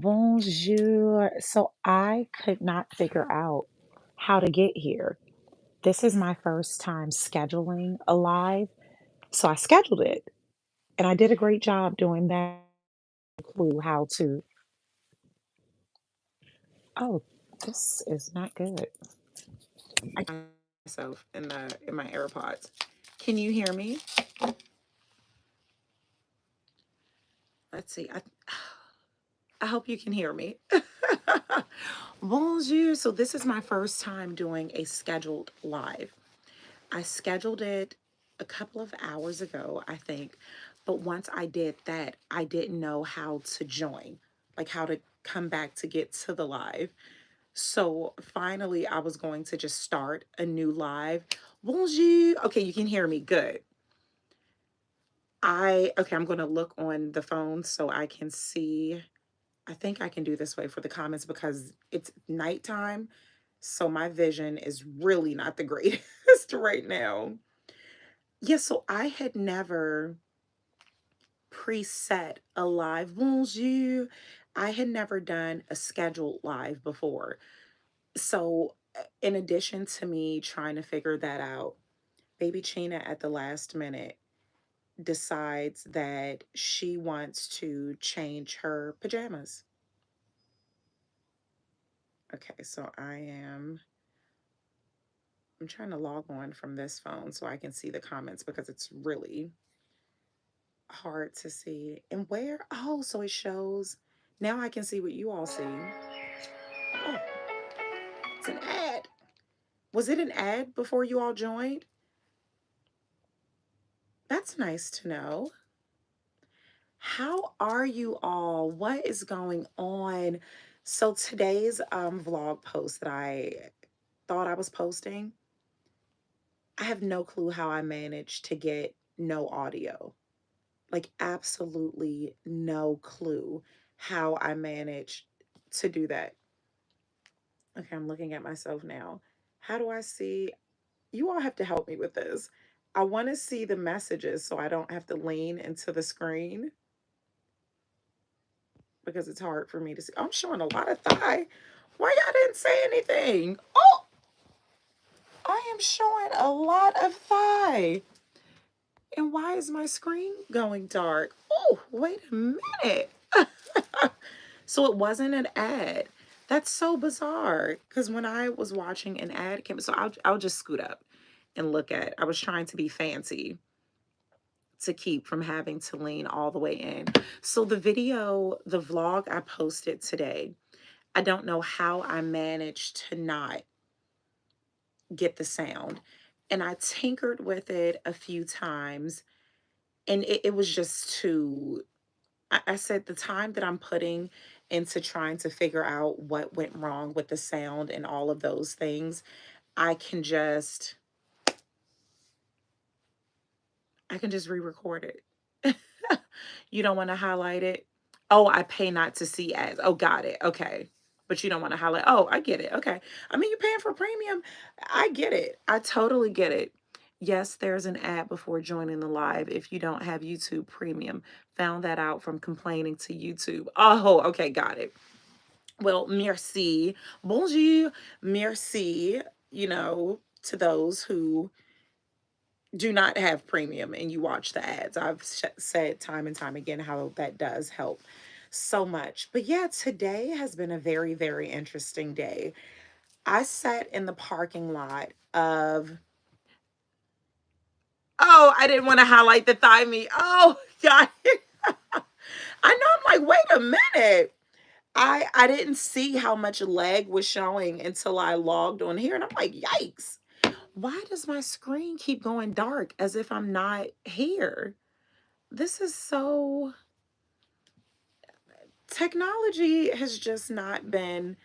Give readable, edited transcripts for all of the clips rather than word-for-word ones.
Bonjour. So I could not figure out how to get here. This is my first time scheduling a live. So I scheduled it and I did a great job doing that. Clue how to. Oh, this is not good. I got myself in my AirPods. Can you hear me? Let's see. I hope you can hear me. Bonjour. So this is my first time doing a scheduled live. I scheduled it a couple of hours ago, I think. But once I did that, I didn't know how to join, like how to come back to get to the live. So finally, I was going to just start a new live. Bonjour. Okay, you can hear me. Good. Okay, I'm going to look on the phone so I can see. I think I can do this way for the comments because it's nighttime. So my vision is really not the greatest right now. Yeah, so I had never preset a live bonjour. I had never done a scheduled live before. So in addition to me trying to figure that out, baby Chena at the last minute decides that she wants to change her pajamas. Okay, so I'm trying to log on from this phone so I can see the comments because it's really hard to see. And where? Oh, so it shows. Now I can see what you all see. Oh, it's an ad. Was it an ad before you all joined? That's nice to know. How are you all? What is going on? So today's vlog post that I thought I was posting, I have no clue how I managed to get no audio. Like absolutely no clue how I managed to do that. Okay, I'm looking at myself now. How do I see? You all have to help me with this. I want to see the messages so I don't have to lean into the screen because it's hard for me to see. I'm showing a lot of thigh. Why y'all didn't say anything? Oh, I am showing a lot of thigh. And why is my screen going dark? Oh, wait a minute. So it wasn't an ad. That's so bizarre. Because when I was watching an ad came, so I'll just scoot up and look at. I was trying to be fancy to keep from having to lean all the way in. So the vlog I posted today, I don't know how I managed to not get the sound. And I tinkered with it a few times and it was just too, I said the time that I'm putting into trying to figure out what went wrong with the sound and all of those things, I can just re-record it. You don't want to highlight it? Oh, I pay not to see ads. Oh, got it. Okay. But you don't want to highlight. Oh, I get it. Okay. I mean, you're paying for premium. I get it. I totally get it. Yes, there's an ad before joining the live if you don't have YouTube Premium. Found that out from complaining to YouTube. Oh, okay, got it. Well, merci. Bonjour. Merci, to those who do not have premium and you watch the ads. I've said time and time again how that does help so much. But yeah, today has been a very, very interesting day. I sat in the parking lot of, oh, I didn't want to highlight the thigh meat. Oh, God. I know. I'm like, wait a minute. I didn't see how much leg was showing until I logged on here. And I'm like, yikes. Why does my screen keep going dark as if I'm not here? This is so, technology has just not been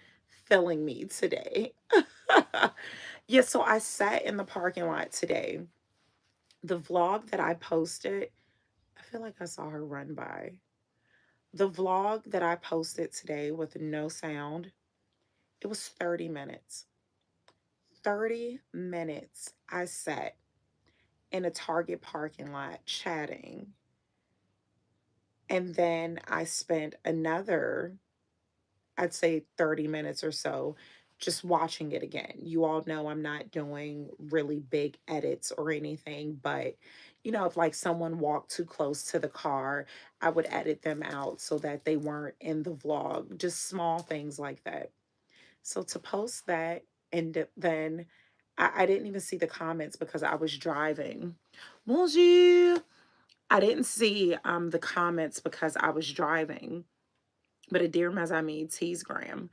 filling me today. Yeah, so I sat in the parking lot today. The vlog that I posted, I feel like I saw her run by. The vlog that I posted today with no sound, it was 30 minutes. 30 minutes I sat in a Target parking lot chatting. And then I spent another I'd say 30 minutes or so, just watching it again. You all know I'm not doing really big edits or anything, but if like someone walked too close to the car, I would edit them out so that they weren't in the vlog, just small things like that. So to post that, and then I didn't even see the comments because I was driving. Bonjour. I didn't see the comments because I was driving. But a dear Mazami Teesgram,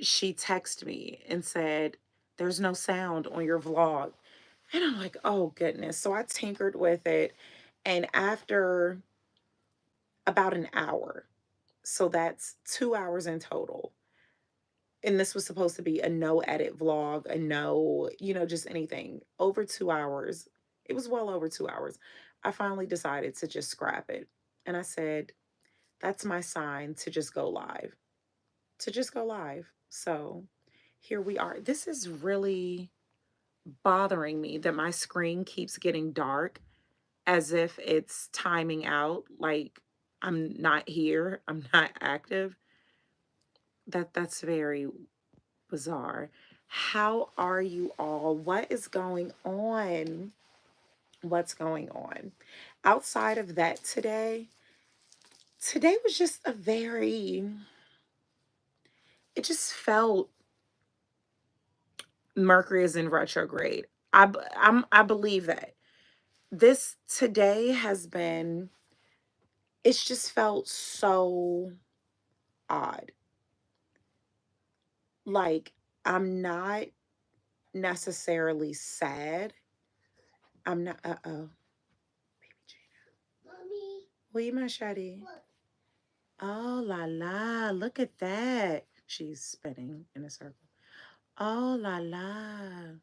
she texted me and said, "There's no sound on your vlog." And I'm like, oh goodness. So I tinkered with it. And after about an hour, so that's 2 hours in total. And this was supposed to be a no edit vlog, a no, just anything. Over 2 hours. It was well over 2 hours. I finally decided to just scrap it. And I said, that's my sign to just go live. To just go live. So here we are. This is really bothering me that my screen keeps getting dark as if it's timing out, like I'm not here, I'm not active. That's very bizarre. How are you all? What is going on? What's going on? Outside of that, today was just a very, it just felt Mercury is in retrograde. I believe that. This today has been, it's just felt so odd. Like, I'm not necessarily sad. I'm not, uh-oh. Baby Gina. Mommy. What you my shawty? Oh la la, look at that. She's spinning in a circle. Oh la la.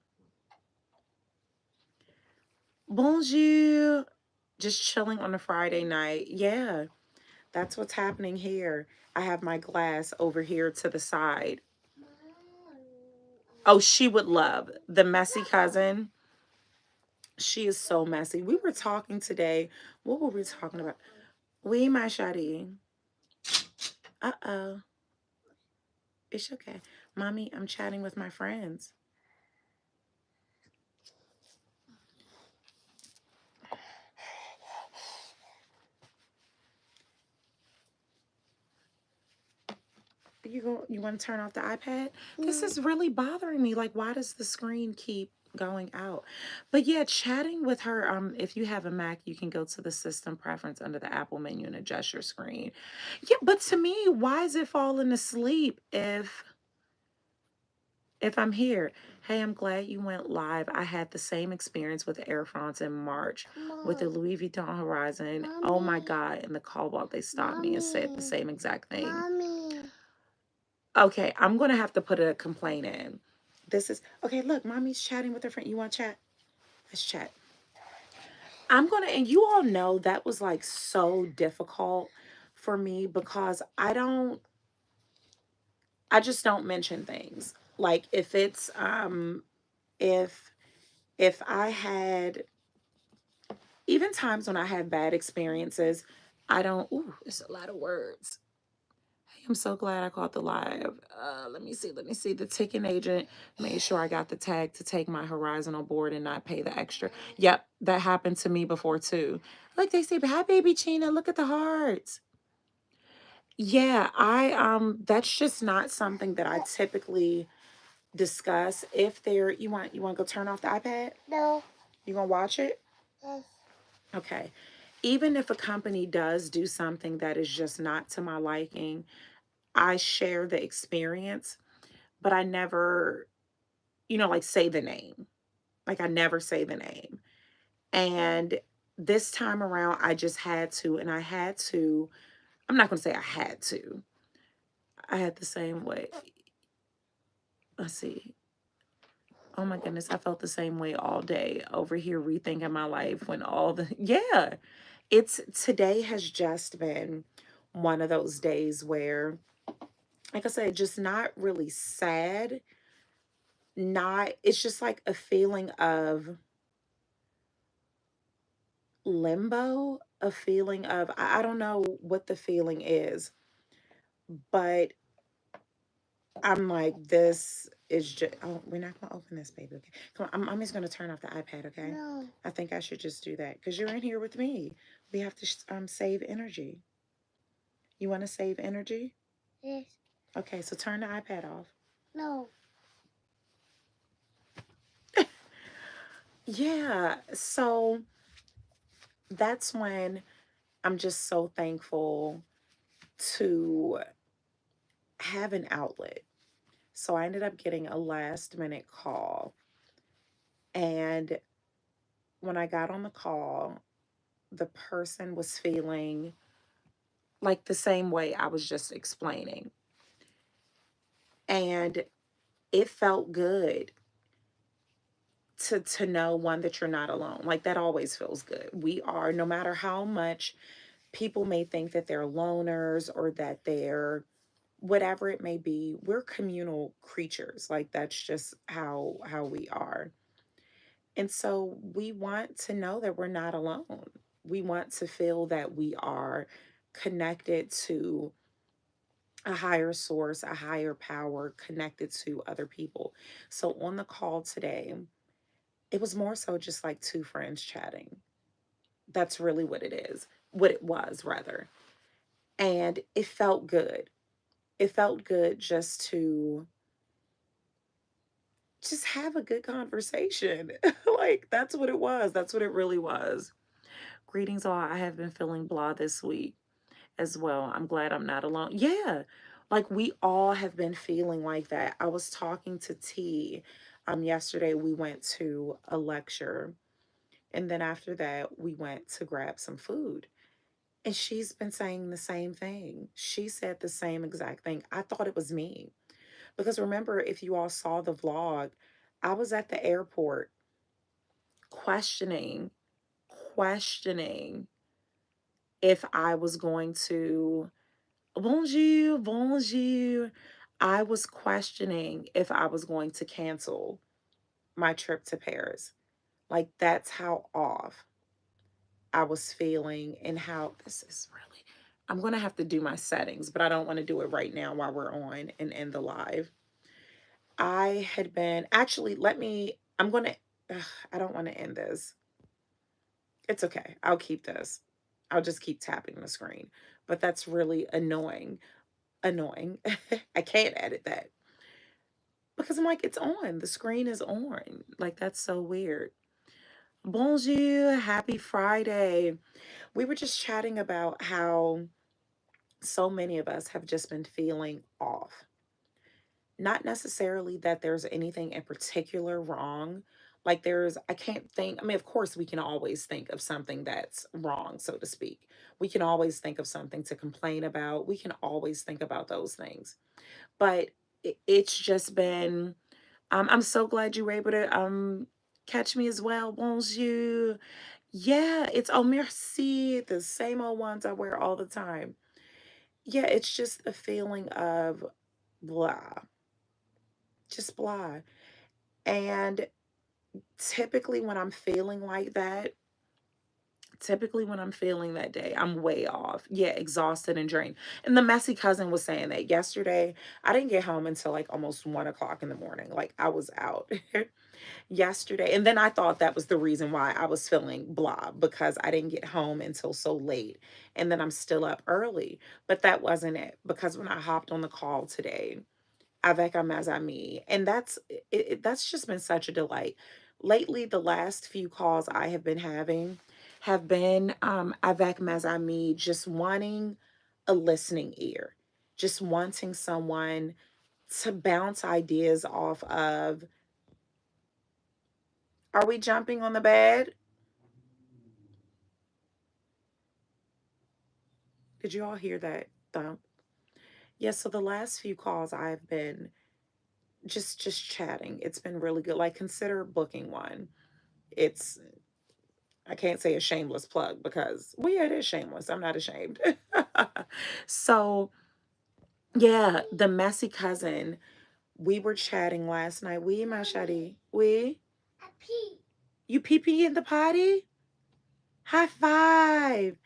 Bonjour. Just chilling on a Friday night. Yeah, that's what's happening here. I have my glass over here to the side. Oh, she would love the messy cousin. She is so messy. We were talking today. What were we talking about? We, my shawty. Uh-oh. It's okay. Mommy, I'm chatting with my friends. You want to turn off the iPad? This is really bothering me. Like, why does the screen keep going out? But yeah, chatting with her, if you have a Mac, you can go to the system preference under the Apple menu and adjust your screen. Yeah, but to me, why is it falling asleep if I'm here? Hey, I'm glad you went live. I had the same experience with Air France in March with the Louis Vuitton Horizon. Mommy. Oh my God. In the call they stopped me and said the same exact thing. Mommy. Okay, I'm going to have to put a complaint in. This is, okay, look, mommy's chatting with her friend. You want to chat? Let's chat. I'm going to, and you all know that was like so difficult for me because I just don't mention things. Like if, if I had, even times when I had bad experiences, I don't, ooh, it's a lot of words. I'm so glad I caught the live. Let me see. Let me see. The ticket agent made sure I got the tag to take my Horizon on board and not pay the extra. Yep, that happened to me before too. Like they say, hi baby China, look at the hearts. Yeah, that's just not something that I typically discuss. If there you want to go turn off the iPad? No. You gonna watch it? Yes. Okay. Even if a company does do something that is just not to my liking, I share the experience, but I never, like say the name. Like I never say the name. And this time around, I just had to, and I had to, I'm not going to say I had to. I had the same way. Let's see. Oh my goodness, I felt the same way all day over here rethinking my life when all the, yeah, today has just been one of those days where, like I said, just not really sad. Not, it's just like a feeling of limbo, a feeling of, I don't know what the feeling is, but I'm like, this is just, oh, we're not going to open this, baby. Okay. Come on. I'm just going to turn off the iPad, okay? No. I think I should just do that because you're in here with me. We have to save energy. You want to save energy? Yes. Okay, so turn the iPad off. No. Yeah, so that's when I'm just so thankful to have an outlet. So I ended up getting a last minute call. And when I got on the call, the person was feeling like the same way I was just explaining. And it felt good to know, one, that you're not alone. Like, that always feels good. We are, no matter how much people may think that they're loners or that they're whatever it may be, we're communal creatures. Like, that's just how we are. And so we want to know that we're not alone. We want to feel that we are connected to a higher source, a higher power, connected to other people. So on the call today, it was more so just like two friends chatting. That's really what it is, what it was, rather. And it felt good. It felt good just have a good conversation. Like, that's what it was. That's what it really was. Greetings all. I have been feeling blah this week as well. I'm glad I'm not alone. Yeah. Like, we all have been feeling like that. I was talking to T yesterday. We went to a lecture, and then after that we went to grab some food. And she's been saying the same thing. She said the same exact thing. I thought it was me. Because remember, if you all saw the vlog, I was at the airport questioning if I was going to, bonjour, bonjour. I was questioning if I was going to cancel my trip to Paris. Like, that's how off I was feeling, and how this is really, I'm going to have to do my settings, but I don't want to do it right now while we're on and end the live. I had been, actually, I'm going to, I don't want to end this. It's okay. I'll keep this. I'll just keep tapping the screen. But that's really annoying. Annoying. I can't edit that. Because I'm like, it's on. The screen is on. Like, that's so weird. Bonjour. Happy Friday. We were just chatting about how so many of us have just been feeling off. Not necessarily that there's anything in particular wrong. Like, I can't think, I mean, of course, we can always think of something that's wrong, so to speak. We can always think of something to complain about. We can always think about those things. But it's just been, I'm so glad you were able to catch me as well. Bonjour. Yeah, it's oh merci, the same old ones I wear all the time. Yeah, it's just a feeling of blah, just blah. And typically when I'm feeling like that, typically when I'm feeling that day, I'm way off. Yeah, exhausted and drained. And the messy cousin was saying that yesterday. I didn't get home until like almost 1 o'clock in the morning. Like, I was out yesterday. And then I thought that was the reason why I was feeling blah, because I didn't get home until so late. And then I'm still up early. But that wasn't it. Because when I hopped on the call today, avec un mes amis. And that's just been such a delight. Lately, the last few calls I have been having have been avec mes amis, just wanting a listening ear, just wanting someone to bounce ideas off of. Are we jumping on the bed? Did you all hear that thump? Yes, so the last few calls I've been just chatting. It's been really good. Like, consider booking one. It's, I can't say a shameless plug because, well, yeah, it is shameless. I'm not ashamed. So, yeah, the messy cousin, we were chatting last night. Oui, ma chérie. Oui? I pee. You pee in the potty? High five.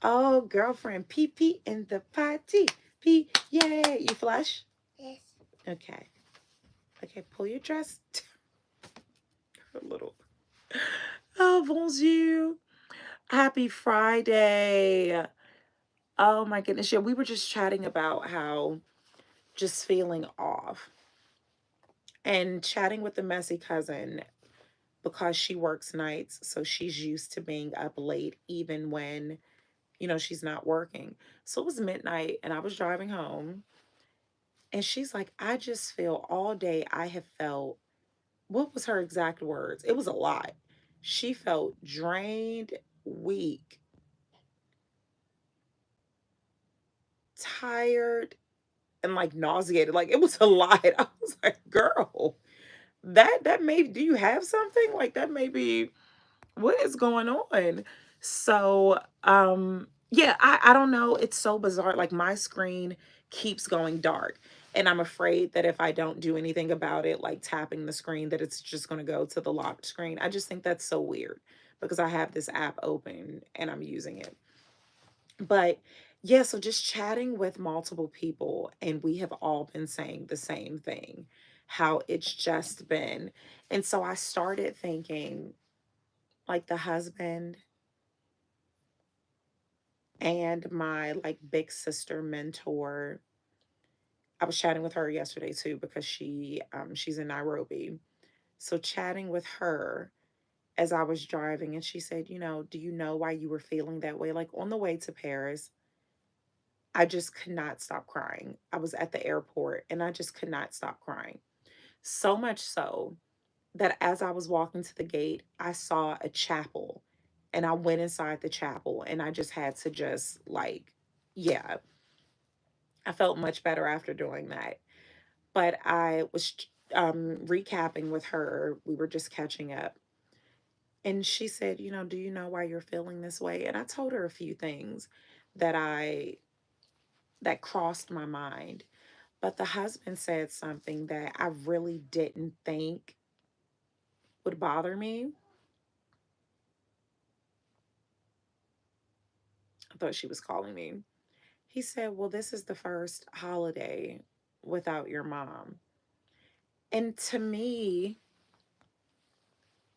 Oh, girlfriend, pee in the potty. Pee, yay. You flush? Yes. Okay. Okay, pull your dress a little. Oh, bonjour. Happy Friday. Oh my goodness. Yeah, we were just chatting about how just feeling off and chatting with the messy cousin because she works nights. So she's used to being up late even when, she's not working. So it was midnight and I was driving home and she's like, I just feel all day I have felt, what was her exact words? It was a lot. She felt drained, weak, tired, and like nauseated. Like it was a lot. I was like, girl, that may, do you have something? Like that may be, what is going on? So, yeah, I don't know. It's so bizarre. Like my screen keeps going dark. And I'm afraid that if I don't do anything about it, like tapping the screen, that it's just going to go to the locked screen. I just think that's so weird because I have this app open and I'm using it. But yeah, so just chatting with multiple people, and we have all been saying the same thing, how it's just been. And so I started thinking, like the husband and my like big sister mentor. I was chatting with her yesterday too because she's in Nairobi. So chatting with her as I was driving, and she said, do you know why you were feeling that way? Like on the way to Paris, I just could not stop crying. I was at the airport and I just could not stop crying. So much so that as I was walking to the gate, I saw a chapel and I went inside the chapel and I just had to just like, yeah, I felt much better after doing that. But I was recapping with her. We were just catching up. And she said, do you know why you're feeling this way? And I told her a few things that that crossed my mind. But the husband said something that I really didn't think would bother me. I thought she was calling me. He said, well, this is the first holiday without your mom. And to me,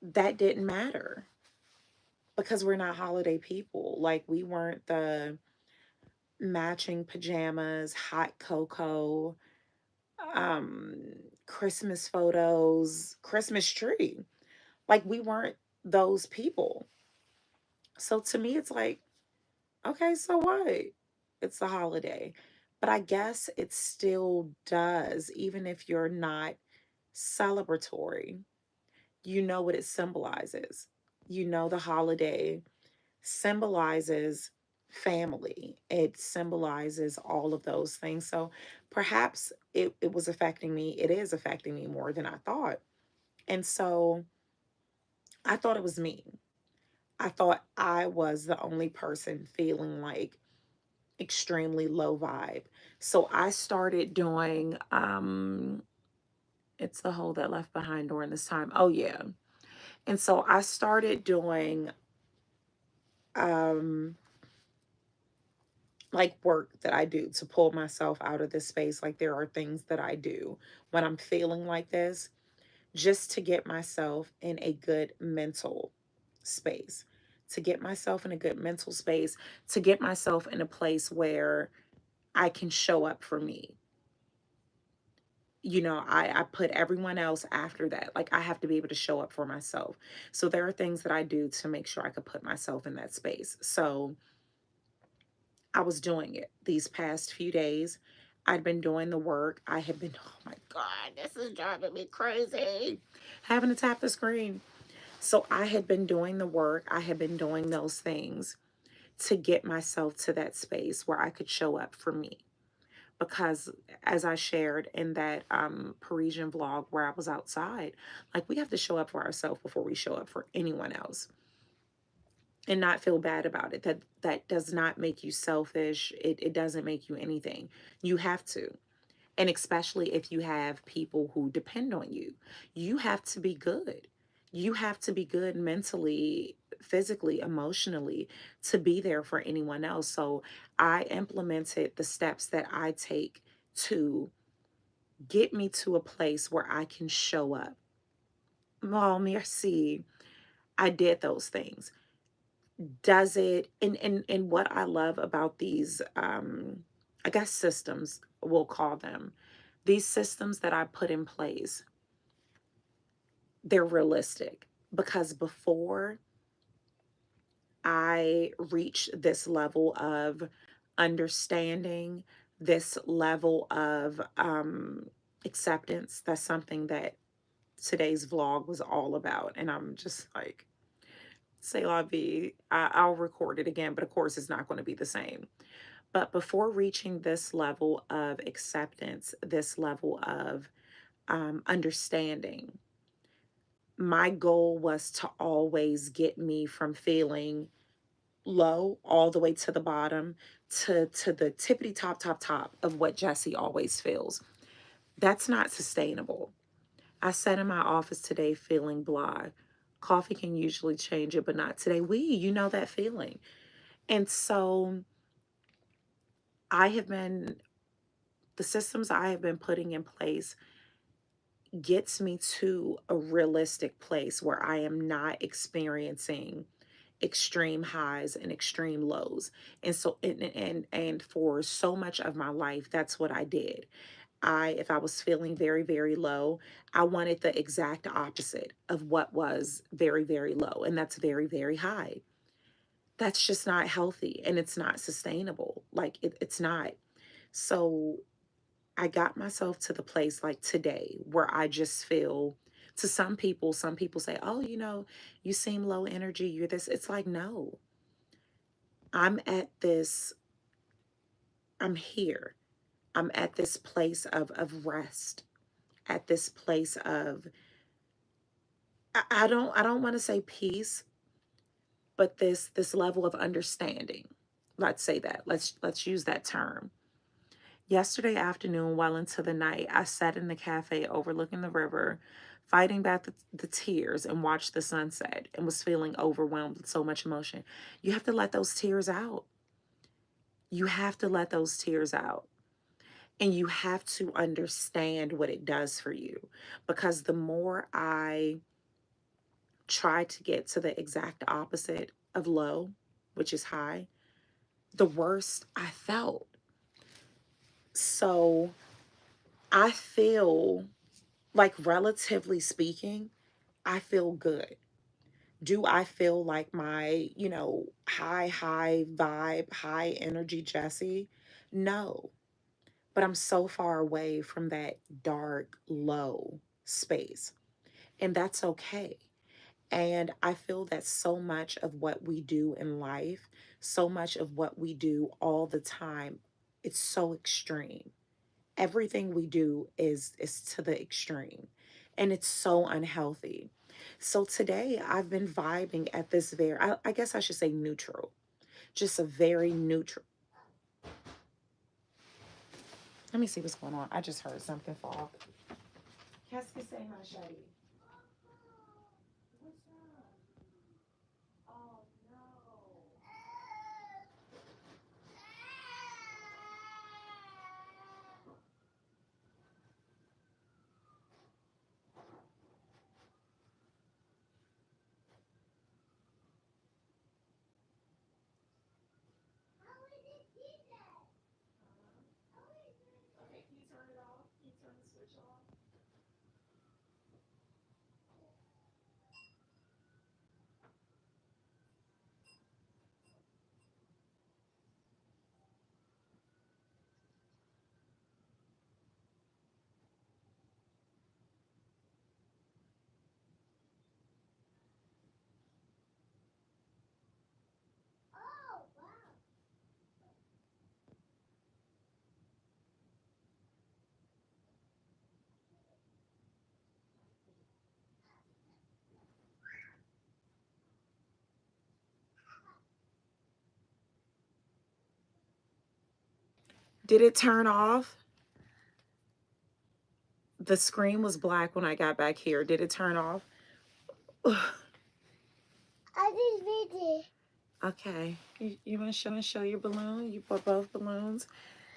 that didn't matter because we're not holiday people. Like, we weren't the matching pajamas, hot cocoa, um, Christmas photos, Christmas tree. Like, we weren't those people. So to me, it's like, okay, so what? It's a holiday. But I guess it still does, even if you're not celebratory. You know what it symbolizes. The holiday symbolizes family, it symbolizes all of those things. So perhaps it was affecting me. It is affecting me more than I thought. And so I thought it was me. I thought I was the only person feeling like extremely low vibe. So I started doing it's the hole that left behind during this time. Oh yeah. And so I started doing um like work that I do to pull myself out of this space. Like there are things that I do when I'm feeling like this just to get myself in a good mental space. To get myself in a good mental space, to get myself in a place where I can show up for me. I put everyone else after that. Like I have to be able to show up for myself. So there are things that I do to make sure I could put myself in that space. So I was doing it these past few days. I'd been doing the work. I had been, oh my God, this is driving me crazy. Having to tap the screen. So I had been doing the work. I had been doing those things to get myself to that space where I could show up for me. Because as I shared in that Parisian vlog where I was outside, like we have to show up for ourselves before we show up for anyone else and not feel bad about it. That does not make you selfish. It doesn't make you anything. You have to. And especially if you have people who depend on you, you have to be good. You have to be good mentally, physically, emotionally to be there for anyone else. So I implemented the steps that I take to get me to a place where I can show up. Oh, merci. I did those things. Does it, and what I love about these, I guess systems, we'll call them, these systems that I put in place, they're realistic. Because before I reach this level of understanding, this level of acceptance, that's something that today's vlog was all about. And I'm just like, say la vie. I'll record it again, but of course it's not going to be the same. But before reaching this level of acceptance, this level of understanding, my goal was to always get me from feeling low all the way to the bottom to the tippity top of what Jessie always feels. That's not sustainable. I sat in my office today feeling blah. Coffee can usually change it, but not today. You know that feeling. And so I have been, the systems I have been putting in place gets me to a realistic place where I am not experiencing extreme highs and extreme lows. And so and for so much of my life, that's what I did. If I was feeling very, very low, I wanted the exact opposite of what was very, very low, and that's very, very high. That's just not healthy, and it's not sustainable. Like it's not. So I got myself to the place like today where I just feel, to some people say, oh, you seem low energy, you're this. It's like, no, I'm at this, I'm here. I'm at this place of rest, at this place of, I don't want to say peace, but this level of understanding. Let's say that. Let's use that term. Yesterday afternoon, well into the night, I sat in the cafe overlooking the river, fighting back the tears, and watched the sunset, and was feeling overwhelmed with so much emotion. You have to let those tears out. You have to let those tears out. And you have to understand what it does for you. Because the more I try to get to the exact opposite of low, which is high, the worse I felt. So I feel like, relatively speaking, I feel good. Do I feel like my, high vibe, high energy Jessie? No. But I'm so far away from that dark, low space. And that's okay. And I feel that so much of what we do in life, so much of what we do all the time, it's so extreme. Everything we do is to the extreme, and it's so unhealthy. So today I've been vibing at this very, I guess I should say neutral, just a very neutral. Let me see what's going on. I just heard something fall. Qu'est-ce que c'est, ma chérie? What's up? Oh no. Okay, can you turn it off? Can you turn the switch off? Did it turn off? The screen was black when I got back here. Did it turn off? I just did it. Okay. You want to show your balloon? You put both balloons.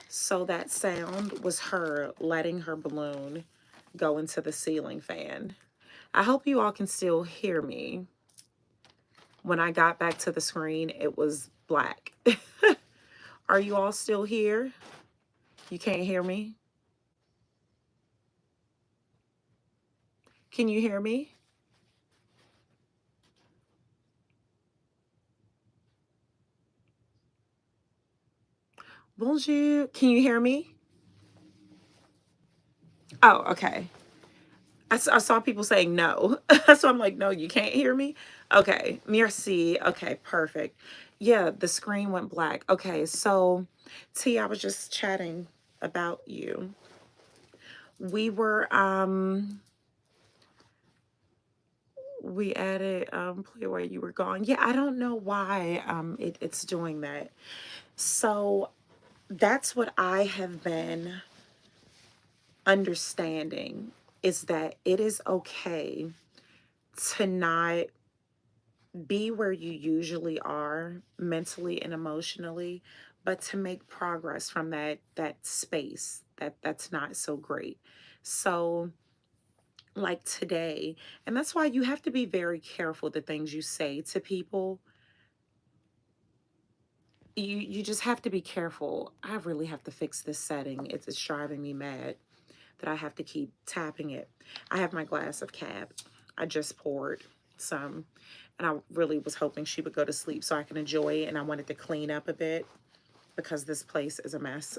So that sound was her letting her balloon go into the ceiling fan. I hope you all can still hear me. When I got back to the screen, it was black. Are you all still here? You can't hear me? Can you hear me? Bonjour. Can you hear me? Oh, okay. I saw people saying no. So I'm like, no, you can't hear me? Okay. Merci. Okay, perfect. Yeah, the screen went black. Okay, so T, I was just chatting about you. We added play where you were gone. Yeah, I don't know why it's doing that. So that's what I have been understanding, is that it is okay to not be where you usually are mentally and emotionally, but to make progress from that space that's not so great. So like today, and that's why you have to be very careful the things you say to people. You just have to be careful. I really have to fix this setting. It's driving me mad that I have to keep tapping it. I have my glass of cab. I just poured some, and I really was hoping she would go to sleep so I can enjoy it, and I wanted to clean up a bit because this place is a mess.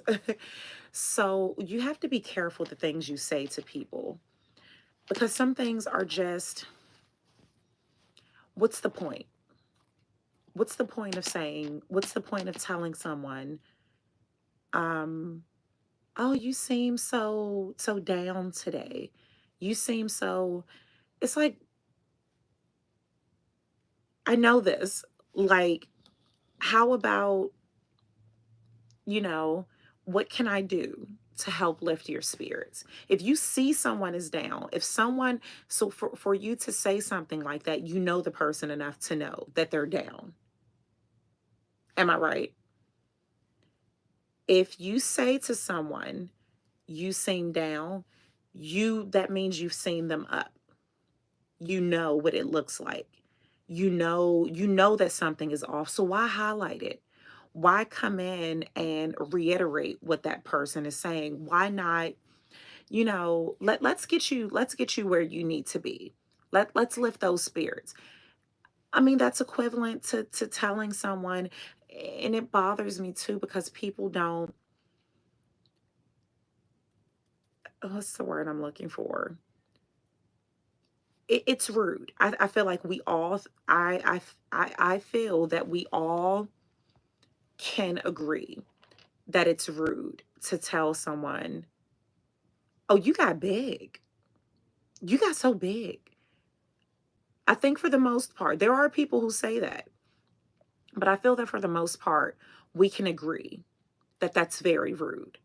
So you have to be careful the things you say to people, because some things are just, what's the point? What's the point of saying, what's the point of telling someone, um, oh, you seem so down today. You seem so, it's like, I know this. Like, how about, you know, what can I do to help lift your spirits? If you see someone is down, if someone, so for you to say something like that, you know the person enough to know that they're down. Am I right? If you say to someone, you seem down, that means you've seen them up. You know what it looks like. You know that something is off. So why highlight it? Why come in and reiterate what that person is saying? Why not, let's get you where you need to be. Let's lift those spirits. I mean, that's equivalent to telling someone, and it bothers me too because people don't, what's the word I'm looking for? It's rude. I feel like we all, I feel that we all can agree that it's rude to tell someone, oh, you got big. You got so big. I think for the most part, there are people who say that, but I feel that for the most part, we can agree that that's very rude.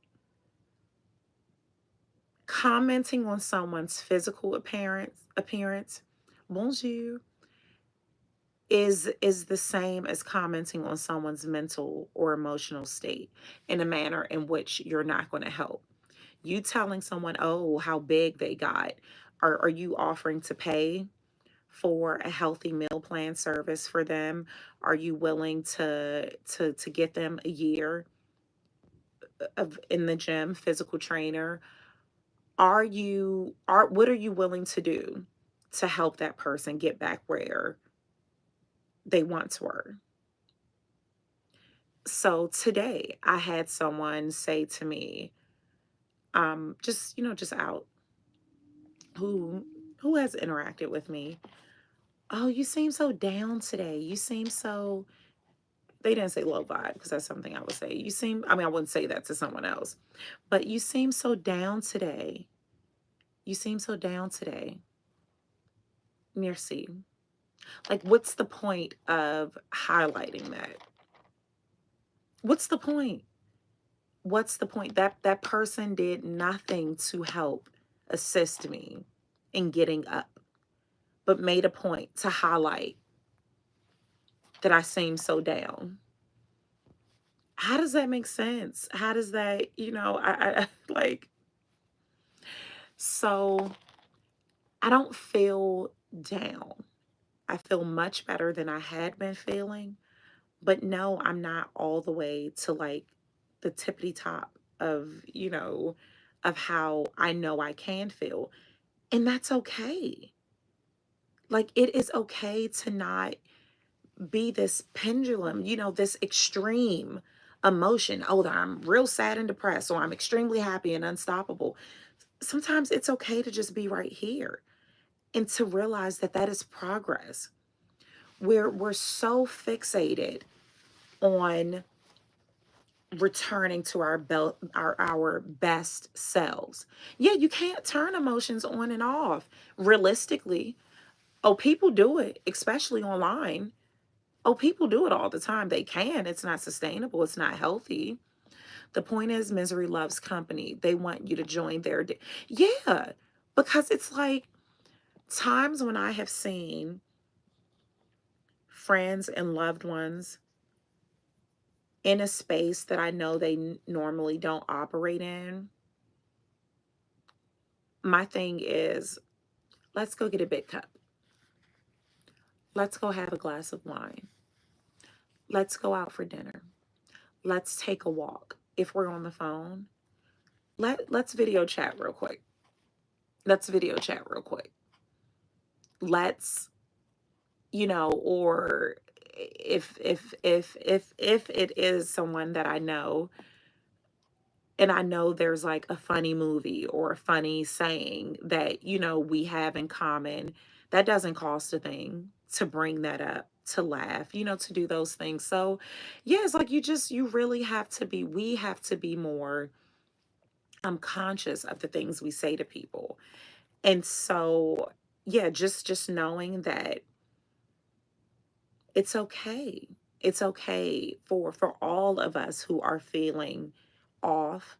Commenting on someone's physical appearance, bonjour, is the same as commenting on someone's mental or emotional state in a manner in which you're not going to help. You telling someone, oh, how big they got, are you offering to pay for a healthy meal plan service for them? Are you willing to get them a year of in the gym, physical trainer? What are you willing to do to help that person get back where they once were? So today I had someone say to me, just out, who has interacted with me. Oh, you seem so down today. You seem so, they didn't say low vibe because that's something I would say. I mean, I wouldn't say that to someone else, but you seem so down today. You seem so down today. Merci. Like, what's the point of highlighting that? What's the point? What's the point? That person did nothing to help assist me in getting up, but made a point to highlight that I seem so down. How does that make sense? How does that, like, so I don't feel down. I feel much better than I had been feeling. But no, I'm not all the way to like the tippity top of, of how I know I can feel. And that's okay. Like, it is okay to not be this pendulum, this extreme emotion. Oh, I'm real sad and depressed, or I'm extremely happy and unstoppable. Sometimes it's okay to just be right here and to realize that that is progress. We're so fixated on returning to our best selves. Yeah, you can't turn emotions on and off realistically. Oh, people do it, especially online. Oh, people do it all the time. They can. It's not sustainable. It's not healthy. The point is, misery loves company. They want you to join their yeah, because it's like times when I have seen friends and loved ones in a space that I know they normally don't operate in. My thing is, let's go get a big cup. Let's go have a glass of wine. Let's go out for dinner. Let's take a walk. If we're on the phone, let's video chat real quick. Let's video chat real quick. Let's, or if it is someone that I know, and I know there's like a funny movie or a funny saying that, we have in common, that doesn't cost a thing to bring that up, to laugh, to do those things. So, yeah, it's like you really have to be, we have to be more conscious of the things we say to people. And so, yeah, just knowing that it's okay. It's okay for all of us who are feeling off,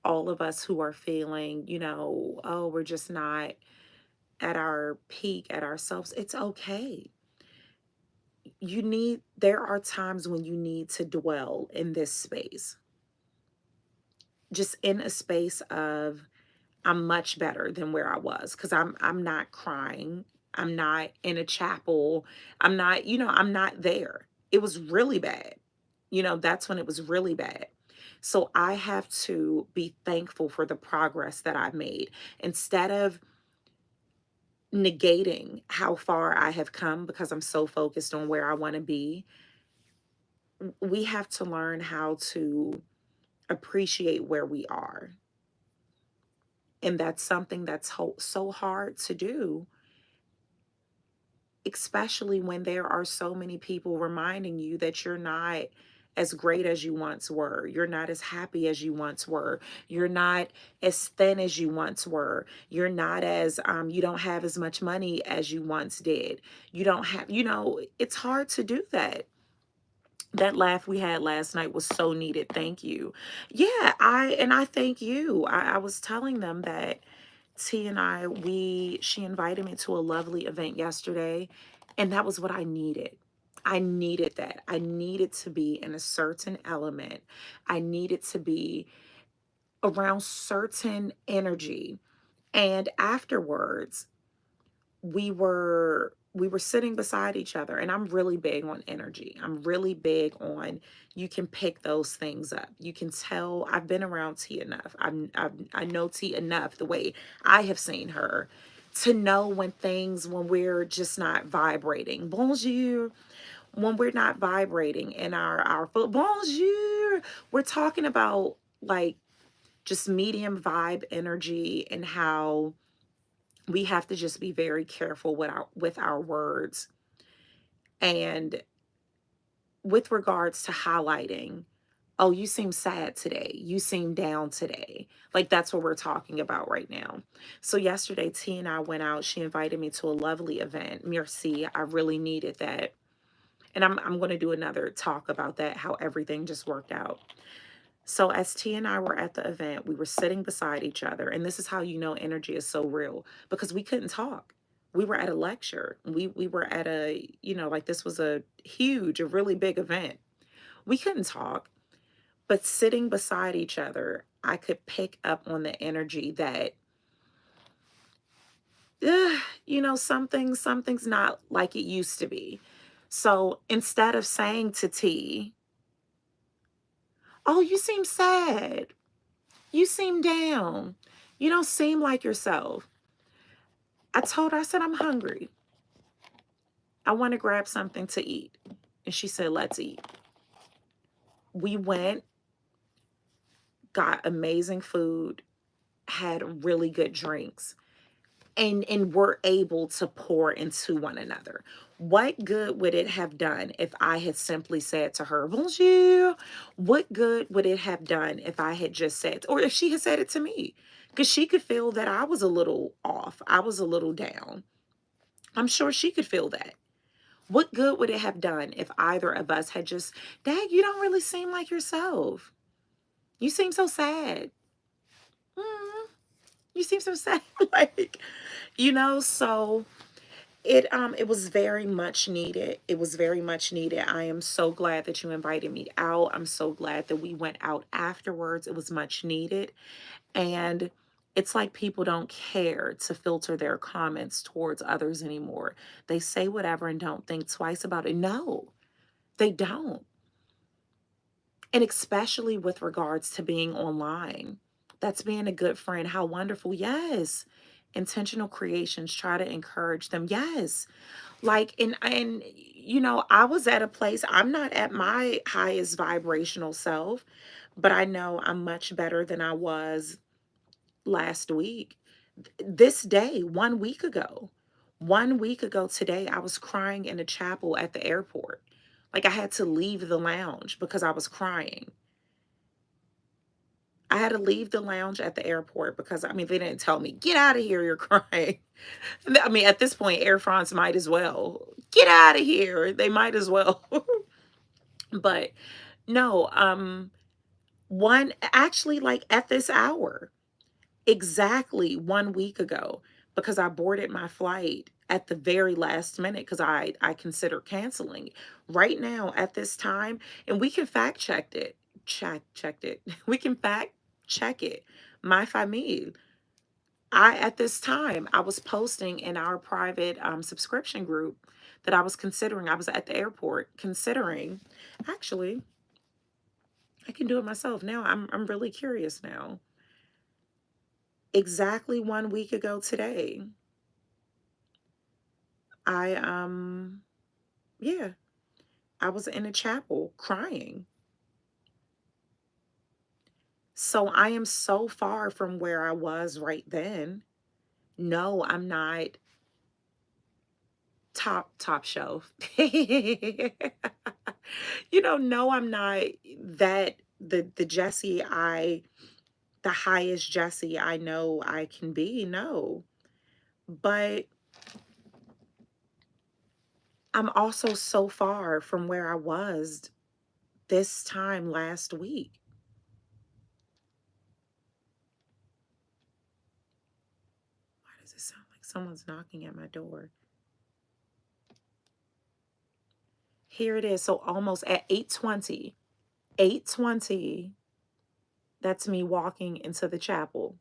all of us who are feeling, oh, we're just not at our peak, at ourselves. It's okay. There are times when you need to dwell in this space, just in a space of, I'm much better than where I was, because I'm not crying. I'm not in a chapel. I'm not there. It was really bad. That's when it was really bad. So I have to be thankful for the progress that I've made, instead of negating how far I have come because I'm so focused on where I want to be. We have to learn how to appreciate where we are. And that's something that's so hard to do, especially when there are so many people reminding you that you're not as great as you once were. You're not as happy as you once were. You're not as thin as you once were. You're not as, you don't have as much money as you once did. You don't have, it's hard to do that. That laugh we had last night was so needed. Thank you. Yeah, I thank you. I was telling them that T and she invited me to a lovely event yesterday, and that was what I needed. I needed that. I needed to be in a certain element. I needed to be around certain energy. And afterwards, we were sitting beside each other, and I'm really big on energy. I'm really big on, you can pick those things up. You can tell. I've been around T enough. I know T enough, the way I have seen her, to know when we're just not vibrating. Bonjour. When we're not vibrating in our foot. Bonjour. We're talking about like just medium vibe energy, and how we have to just be very careful with our words, and with regards to highlighting, oh, you seem sad today, you seem down today. Like, that's what we're talking about right now. So yesterday, T and I went out. She invited me to a lovely event. Merci, I really needed that. And I'm going to do another talk about that, how everything just worked out. So as T and I were at the event, we were sitting beside each other. And this is how you know energy is so real, because we couldn't talk. We were at a lecture. We were at a, like, this was a really big event. We couldn't talk. But sitting beside each other, I could pick up on the energy that, something's not like it used to be. So instead of saying to T, oh, you seem sad. You seem down. You don't seem like yourself. I told her, I said, I'm hungry. I want to grab something to eat. And she said, let's eat. We went, got amazing food, had really good drinks, and were able to pour into one another. What good would it have done if I had simply said to her, bonjour? What good would it have done if I had just said, or if she had said it to me? Because she could feel that I was a little off. I was a little down. I'm sure she could feel that. What good would it have done if either of us had just, Dad, you don't really seem like yourself. You seem so sad. You seem so sad. Like, so it was very much needed. It was very much needed. I am so glad that you invited me out. I'm so glad that we went out afterwards. It was much needed. And it's like people don't care to filter their comments towards others anymore. They say whatever and don't think twice about it. No, they don't. And especially with regards to being online. That's being a good friend. How wonderful. Yes. Intentional creations, try to encourage them. Yes. Like, and I was at a place, I'm not at my highest vibrational self, but I know I'm much better than I was last week. This day, 1 week ago. 1 week ago today, I was crying in a chapel at the airport. Like, I had to leave the lounge because I was crying. I had to leave the lounge at the airport because, they didn't tell me, get out of here, you're crying. At this point, Air France might as well. Get out of here. They might as well. But no, actually, like at this hour, exactly 1 week ago, because I boarded my flight at the very last minute because I considered canceling right now at this time, and we can fact check it. Checked it. We can fact check it. My famille. At this time, I was posting in our private subscription group that I was at the airport considering, actually, I can do it myself now. I'm really curious now. Exactly 1 week ago today, I yeah, I was in a chapel crying. So I am so far from where I was right then. No, I'm not top shelf. No, I'm not that the Jessie the highest Jessie I know I can be. No. But I'm also so far from where I was this time last week. Why does it sound like someone's knocking at my door? Here it is. So almost at 8:20. 8:20. That's me walking into the chapel.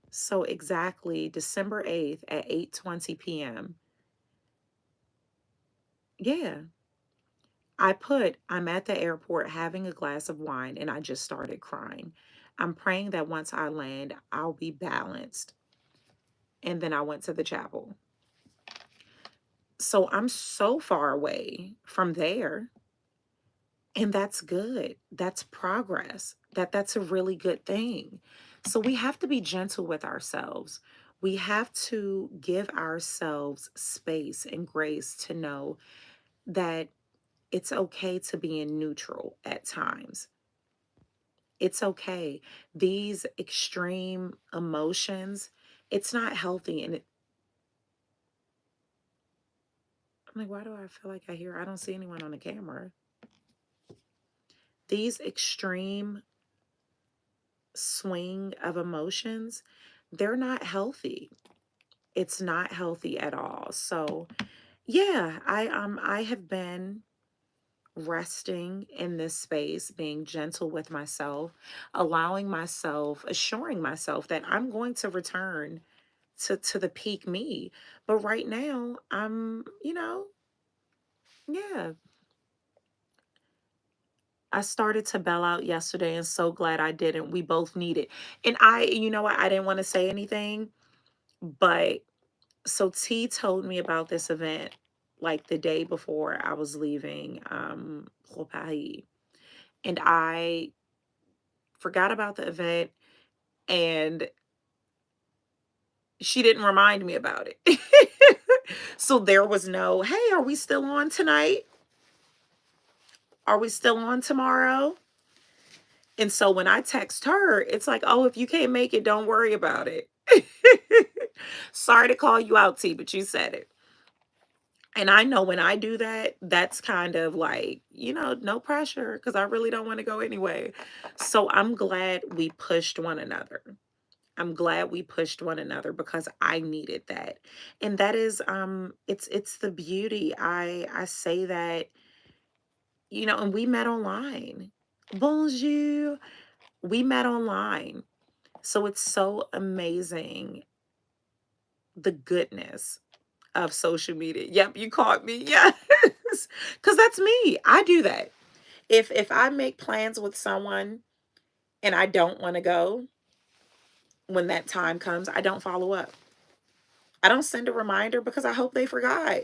So exactly December 8th at 8:20 p.m. Yeah. I'm at the airport having a glass of wine and I just started crying. I'm praying that once I land, I'll be balanced. And then I went to the chapel. So I'm so far away from there. And that's good. That's progress. That's a really good thing. So we have to be gentle with ourselves. We have to give ourselves space and grace to know that it's okay to be in neutral at times. It's okay. These extreme emotions, it's not healthy. And I'm like, why do I feel like I don't see anyone on the camera. These extreme swing of emotions, they're not healthy. It's not healthy at all. So, yeah, I have been resting in this space, being gentle with myself, allowing myself, assuring myself that I'm going to return to the peak me. But right now, yeah, I started to bail out yesterday and so glad I didn't. We both need it. And you know what, I didn't want to say anything, but so T told me about this event like the day before I was leaving Paris. And I forgot about the event, and she didn't remind me about it. So there was no, hey, are we still on tonight? Are we still on tomorrow? And so when I text her, it's like, oh, if you can't make it, don't worry about it. Sorry to call you out, T, but you said it. And I know when I do that, that's kind of like, no pressure because I really don't want to go anyway. So I'm glad we pushed one another. I'm glad we pushed one another because I needed that. And that is it's the beauty. I say that, and we met online. Bonjour. We met online. So it's so amazing the goodness of social media. Yep, you caught me. Yes. Cuz that's me. I do that. If I make plans with someone and I don't want to go, when that time comes, I don't follow up. I don't send a reminder because I hope they forgot.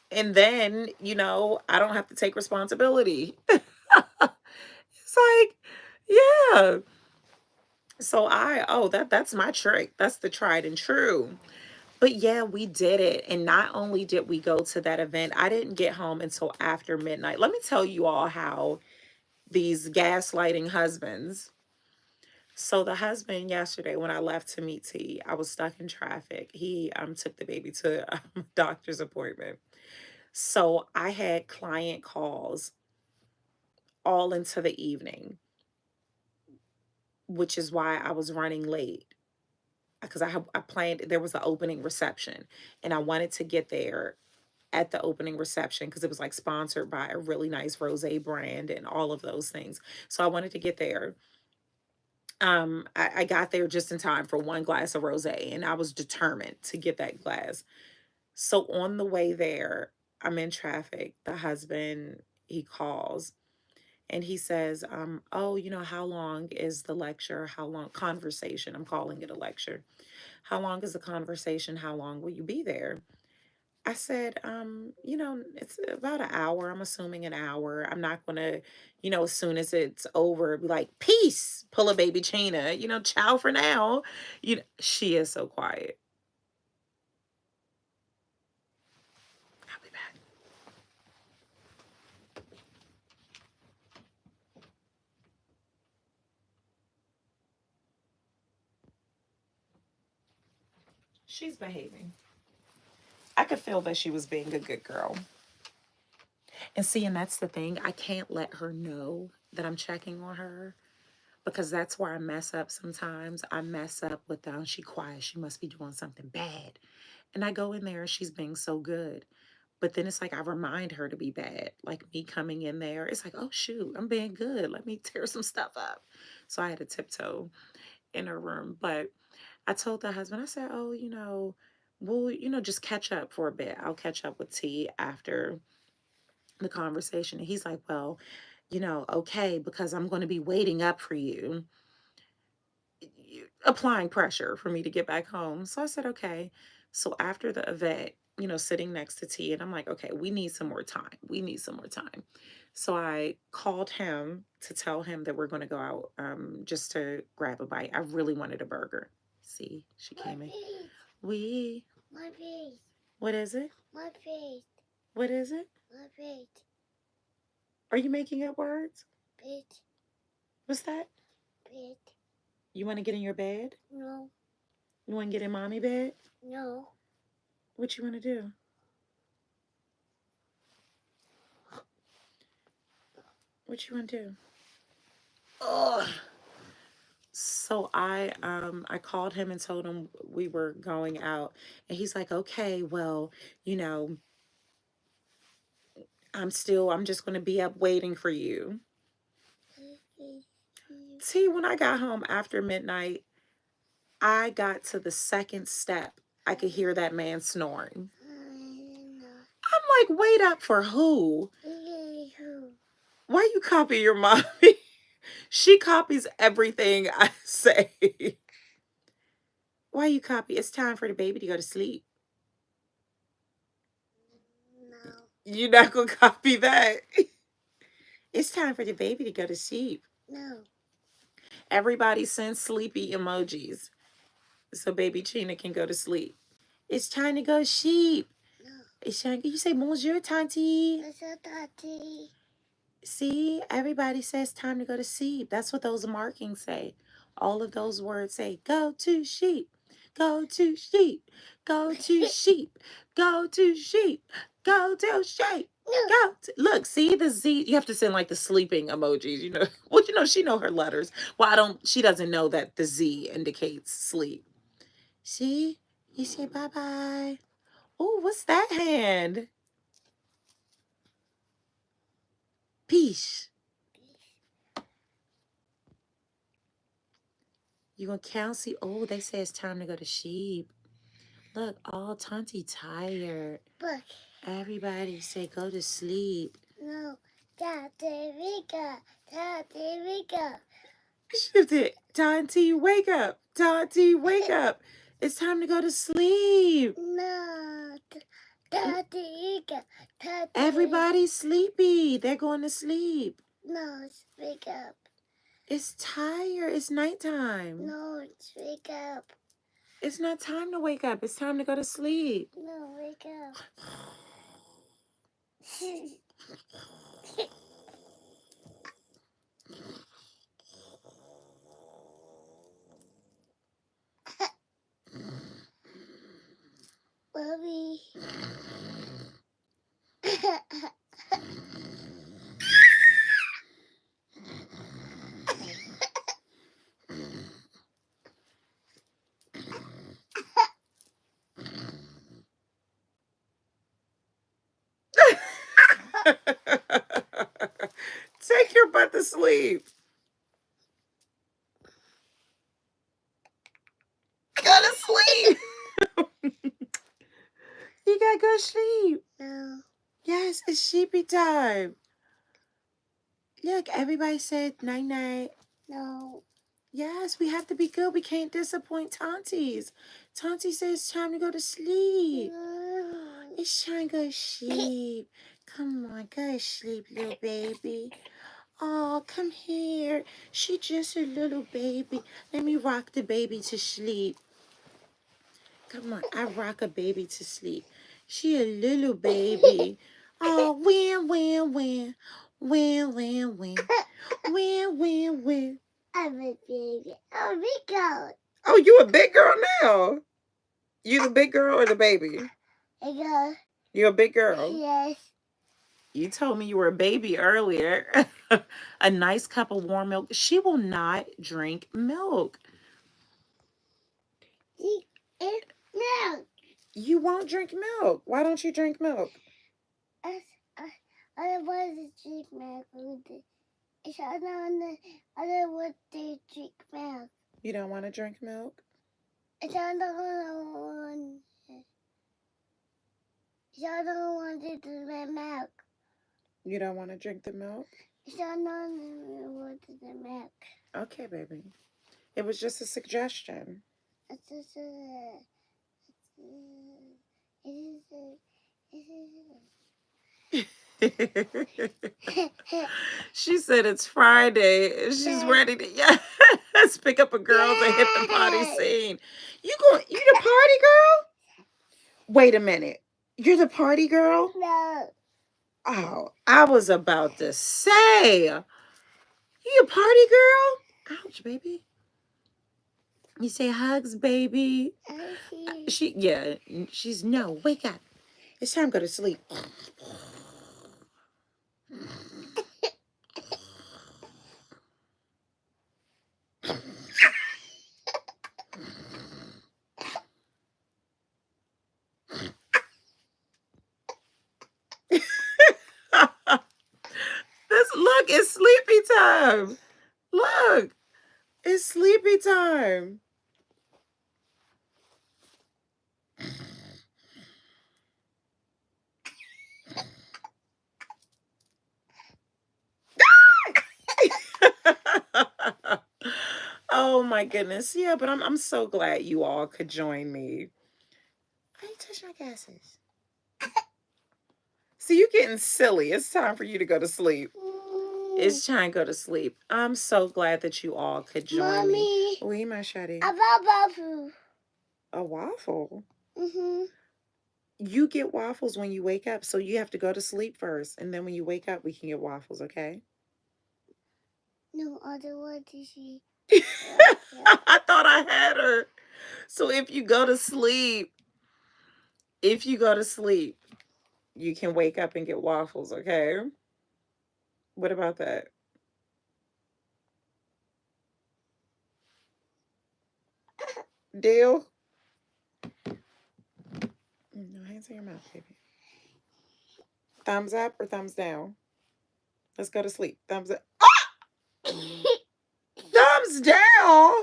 And then, I don't have to take responsibility. It's like, yeah. So that's my trick. That's the tried and true. But yeah, we did it. And not only did we go to that event, I didn't get home until after midnight. Let me tell you all how these gaslighting husbands. So the husband yesterday, when I left to meet T, I was stuck in traffic. He took the baby to a doctor's appointment. So I had client calls all into the evening, which is why I was running late because I planned there was an opening reception and I wanted to get there at the opening reception because it was like sponsored by a really nice rosé brand and all of those things. So I wanted to get there. I got there just in time for one glass of rosé and I was determined to get that glass. So on the way there, I'm in traffic. The husband, he calls and he says, oh, how long is the lecture? How long conversation? I'm calling it a lecture. How long is the conversation? How long will you be there? I said, it's about an hour. I'm assuming an hour. I'm not gonna, as soon as it's over, be like, peace, pull a baby Chena, ciao for now. She is so quiet. I'll be back. She's behaving. I could feel that she was being a good girl. And see, and that's the thing. I can't let her know that I'm checking on her because that's where I mess up sometimes. I mess up with she quiet. She must be doing something bad. And I go in there and she's being so good. But then it's like I remind her to be bad. Like me coming in there, it's like, oh shoot, I'm being good. Let me tear some stuff up. So I had to tiptoe in her room. But I told the husband, I said, oh, we'll, just catch up for a bit. I'll catch up with T after the conversation. And he's like, well, okay, because I'm going to be waiting up for you, applying pressure for me to get back home. So I said, okay. So after the event, sitting next to T, and I'm like, okay, we need some more time. We need some more time. So I called him to tell him that we're going to go out just to grab a bite. I really wanted a burger. See, she came in. We. My face. What is it? My face. What is it? My face. Are you making up words? Bed. What's that? Bed. You want to get in your bed? No. You want to get in mommy bed? No. What you want to do? What you want to do? Ugh. So I called him and told him we were going out, and he's like, okay, well, you know I'm just going to be up waiting for you. See, when I got home after midnight, I got to the second step. I could hear that man snoring. I'm like, wait up for who? Why you copy your mommy? She copies everything I say. Why you copy? It's time for the baby to go to sleep. No. You're not going to copy that. It's time for the baby to go to sleep. No. Everybody sends sleepy emojis so baby Chena can go to sleep. It's time to go to sleep. No. It's time. You say bonjour, Tanti. Bonjour, Tanti. See, everybody says time to go to sleep. That's what those markings say. All of those words say go to sheep, go to sheep, go to sheep, go to sheep, go to sheep. Go to, look, see the Z. You have to send like the sleeping emojis, you know. Well, you know, she know her letters. Well, she doesn't know that the Z indicates sleep. See? You say bye-bye. Oh, what's that hand? Peace. You gonna count? See, oh, they say it's time to go to sheep. Look, all Tanti tired. Look. Everybody say go to sleep. No. Tanti, wake up. Tanti, wake up. Shift it. Tanti, wake up. Tanti, wake up. It's time to go to sleep. No. Tanti, wake up. Tanti. Everybody's sleepy. They're going to sleep. No, it's wake up. It's tired. It's nighttime. No, it's wake up. It's not time to wake up. It's time to go to sleep. No, wake up. Mommy. Take your butt to sleep. Go to sleep. You gotta go to sleep. No. Yes, it's sheepy time. Look, everybody said night-night. No. Yes, we have to be good. We can't disappoint Tantis. Tanti says it's time to go to sleep. No. It's time to go to sleep. Come on, go to sleep, little baby. Oh, come here. She just a little baby. Let me rock the baby to sleep. Come on, I rock a baby to sleep. She a little baby. Oh, win, win, win. Win, win, win. Win, win, win. I'm a baby. I'm a big girl. Oh, you a big girl now. You the big girl or the baby? A girl. You a big girl? Yes. You told me you were a baby earlier. A nice cup of warm milk. She will not drink milk. Milk. You won't drink milk. Why don't you drink milk? I want to drink milk. I don't want to drink milk. You don't want to drink milk? I don't want to drink milk. You don't want to drink the milk? I don't want to drink milk. Okay, baby. It was just a suggestion. She said it's Friday. She's ready to yes, pick up a girls and hit the party scene. You the party girl? Wait a minute. You're the party girl? No. Oh, I was about to say. You a party girl? Ouch, baby. You say hugs, baby. She's no. Wake up. It's time to go to sleep. it's sleepy time. Look, it's sleepy time. Oh my goodness. Yeah, but I'm so glad you all could join me. I ain't touch my glasses. See, you getting silly. It's time for you to go to sleep. It's time to go to sleep. I'm so glad that you all could join me. Oui, ma chérie. A waffle. A waffle? Mm-hmm. You get waffles when you wake up, so you have to go to sleep first. And then when you wake up, we can get waffles, okay? No, otherwise she. I thought I had her. So if you go to sleep, you can wake up and get waffles, okay? What about that? Deal? No hands in your mouth, baby. Thumbs up or thumbs down? Let's go to sleep. Thumbs up. Ah! Thumbs down.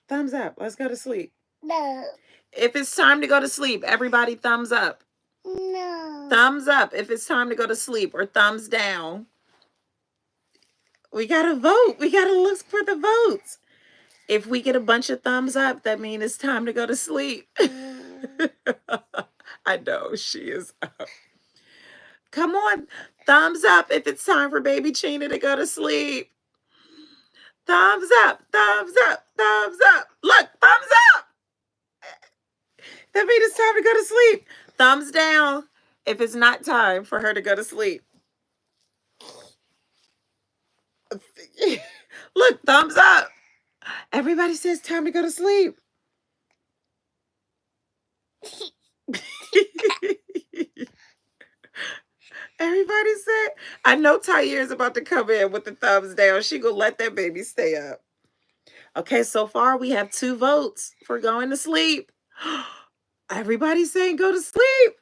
Thumbs up. Let's go to sleep. No. If it's time to go to sleep, everybody thumbs up. No. Thumbs up if it's time to go to sleep, or thumbs down. We gotta vote. We gotta look for the votes. If we get a bunch of thumbs up, that means it's time to go to sleep. I know she is up. Come on, thumbs up if it's time for baby Chena to go to sleep. Thumbs up, thumbs up, thumbs up. Look, thumbs up. That means it's time to go to sleep. Thumbs down if it's not time for her to go to sleep. Look, thumbs up. Everybody says time to go to sleep. Everybody said, I know Tyre is about to come in with the thumbs down. She gonna let that baby stay up. Okay, so far we have 2 votes for going to sleep. Everybody's saying go to sleep.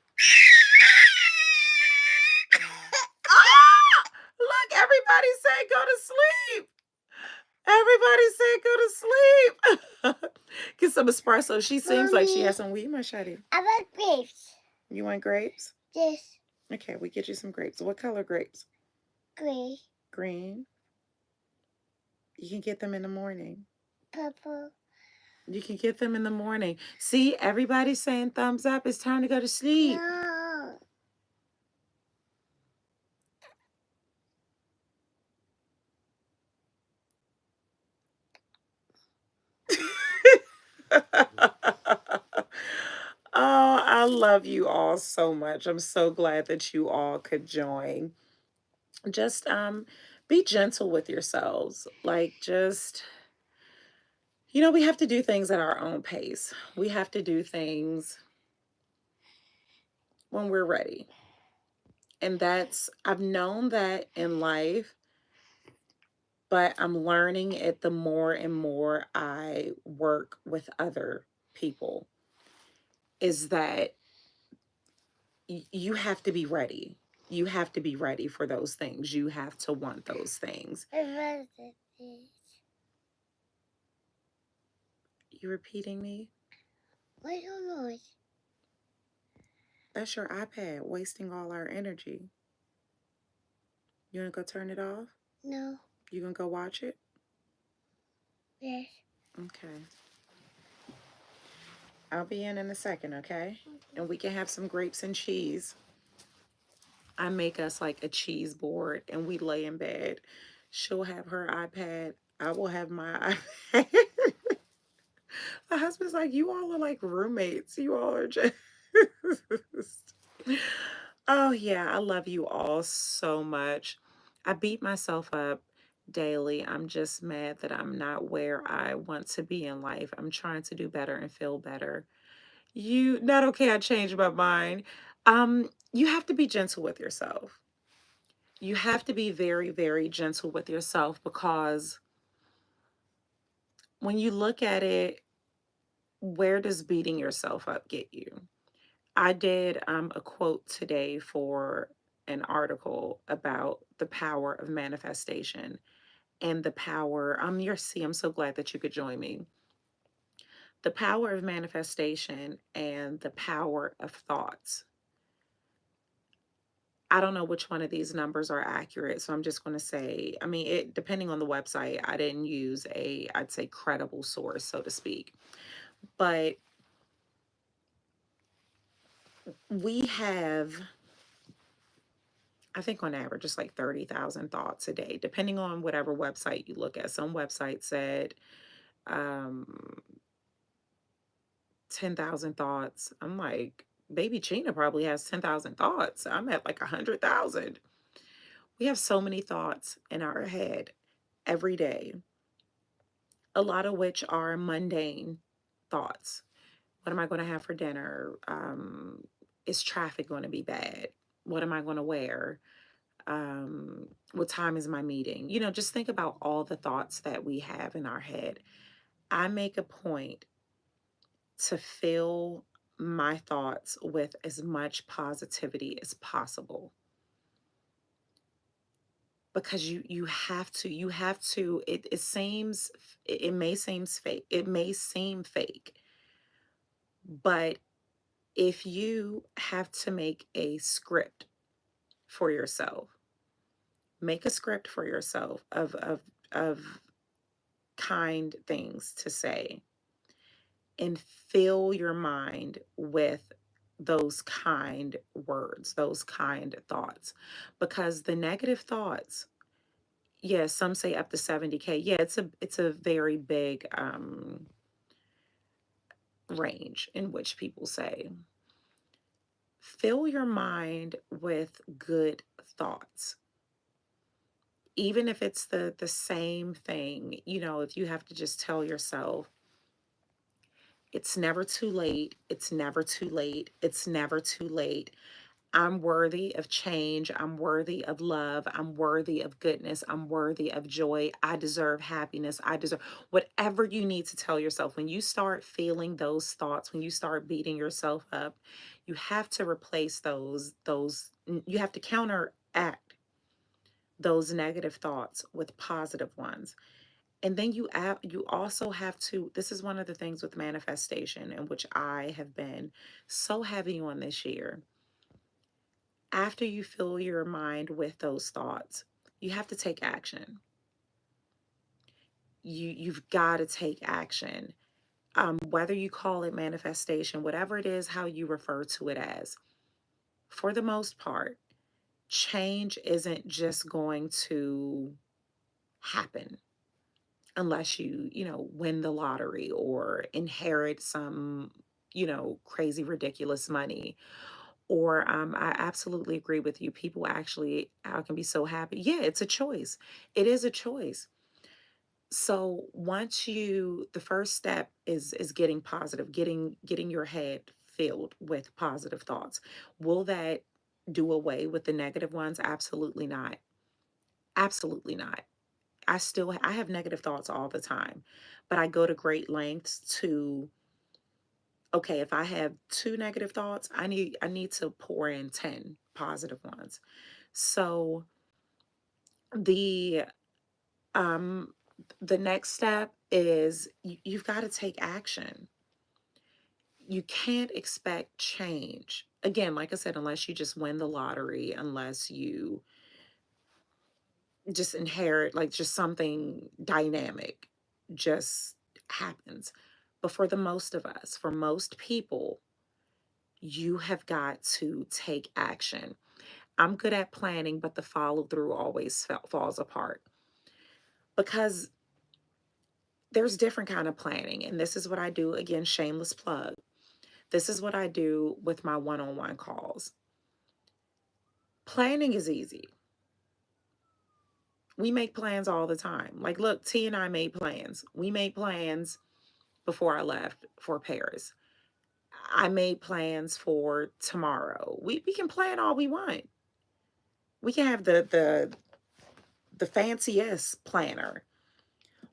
Ah! Look, everybody's saying go to sleep. Everybody said go to sleep. Get some espresso. She seems like she has some weed, my shawty. I want grapes. You want grapes? Yes. Okay, we get you some grapes. What color grapes? Gray. Green. You can get them in the morning. Purple. You can get them in the morning. See, everybody's saying thumbs up. It's time to go to sleep. No. Oh, I love you all so much. I'm so glad that you all could join. Just be gentle with yourselves. Like, just, we have to do things at our own pace. We have to do things when we're ready. And I've known that in life, but I'm learning it the more and more I work with other people, is that you have to be ready. You have to be ready for those things. You have to want those things. I want You repeating me? What's your noise? That's your iPad wasting all our energy. You want to go turn it off? No. You gonna go watch it? Yes. Okay. I'll be in a second, okay? And we can have some grapes and cheese. I make us like a cheese board and we lay in bed. She'll have her iPad. I will have my iPad. My husband's like, you all are like roommates. You all are just. Oh, yeah. I love you all so much. I beat myself up daily. I'm just mad that I'm not where I want to be in life. I'm trying to do better and feel better. Not okay. I changed my mind. You have to be gentle with yourself. You have to be very, very gentle with yourself, because when you look at it, where does beating yourself up get you? I did a quote today for an article about the power of manifestation and the power. I'm so glad that you could join me. The power of manifestation and the power of thoughts. I don't know which one of these numbers are accurate, so I'm just going to say, I mean, it depending on the website, I didn't use I'd say credible source, so to speak. But we have, I think on average, it's like 30,000 thoughts a day, depending on whatever website you look at. Some websites said um, 10,000 thoughts. I'm like, baby Gina probably has 10,000 thoughts. I'm at like 100,000. We have so many thoughts in our head every day, a lot of which are mundane thoughts. What am I going to have for dinner? Is traffic going to be bad? What am I going to wear? What time is my meeting? Just think about all the thoughts that we have in our head. I make a point to fill my thoughts with as much positivity as possible, because you have to it may seem fake, but if you have to make a script for yourself, make a script for yourself of kind things to say, and fill your mind with those kind words, those kind thoughts. Because the negative thoughts, yeah, some say up to 70K. Yeah, it's a very big range in which people say. Fill your mind with good thoughts. Even if it's the same thing, if you have to just tell yourself, it's never too late. It's never too late. It's never too late. I'm worthy of change. I'm worthy of love. I'm worthy of goodness. I'm worthy of joy. I deserve happiness. I deserve whatever you need to tell yourself. When you start feeling those thoughts, when you start beating yourself up, you have to replace you have to counteract those negative thoughts with positive ones. And then you also have to, this is one of the things with manifestation, in which I have been so heavy on this year. After you fill your mind with those thoughts, you have to take action. You've got to take action. Whether you call it manifestation, whatever it is, how you refer to it as, for the most part, change isn't just going to happen unless you win the lottery or inherit some, crazy, ridiculous money. Or I absolutely agree with you. People actually, I can be so happy. Yeah, it's a choice. It is a choice. So the first step is getting positive, getting your head filled with positive thoughts. Will that do away with the negative ones? Absolutely not. Absolutely not. I have negative thoughts all the time, but I go to great lengths to, okay, if I have two negative thoughts, I need to pour in 10 positive ones. So the um the next step is you've got to take action. You can't expect change. Again, like I said, unless you just win the lottery, unless you just inherit like just something dynamic just happens. But for the most of us, for most people, you have got to take action. I'm good at planning, but the follow through always falls apart, because there's different kind of planning. And this is what I do. Again, shameless plug. This is what I do with my one-on-one calls. Planning is easy. We make plans all the time. Like, look, T and I made plans. We made plans before I left for Paris. I made plans for tomorrow. We can plan all we want. We can have the fanciest planner.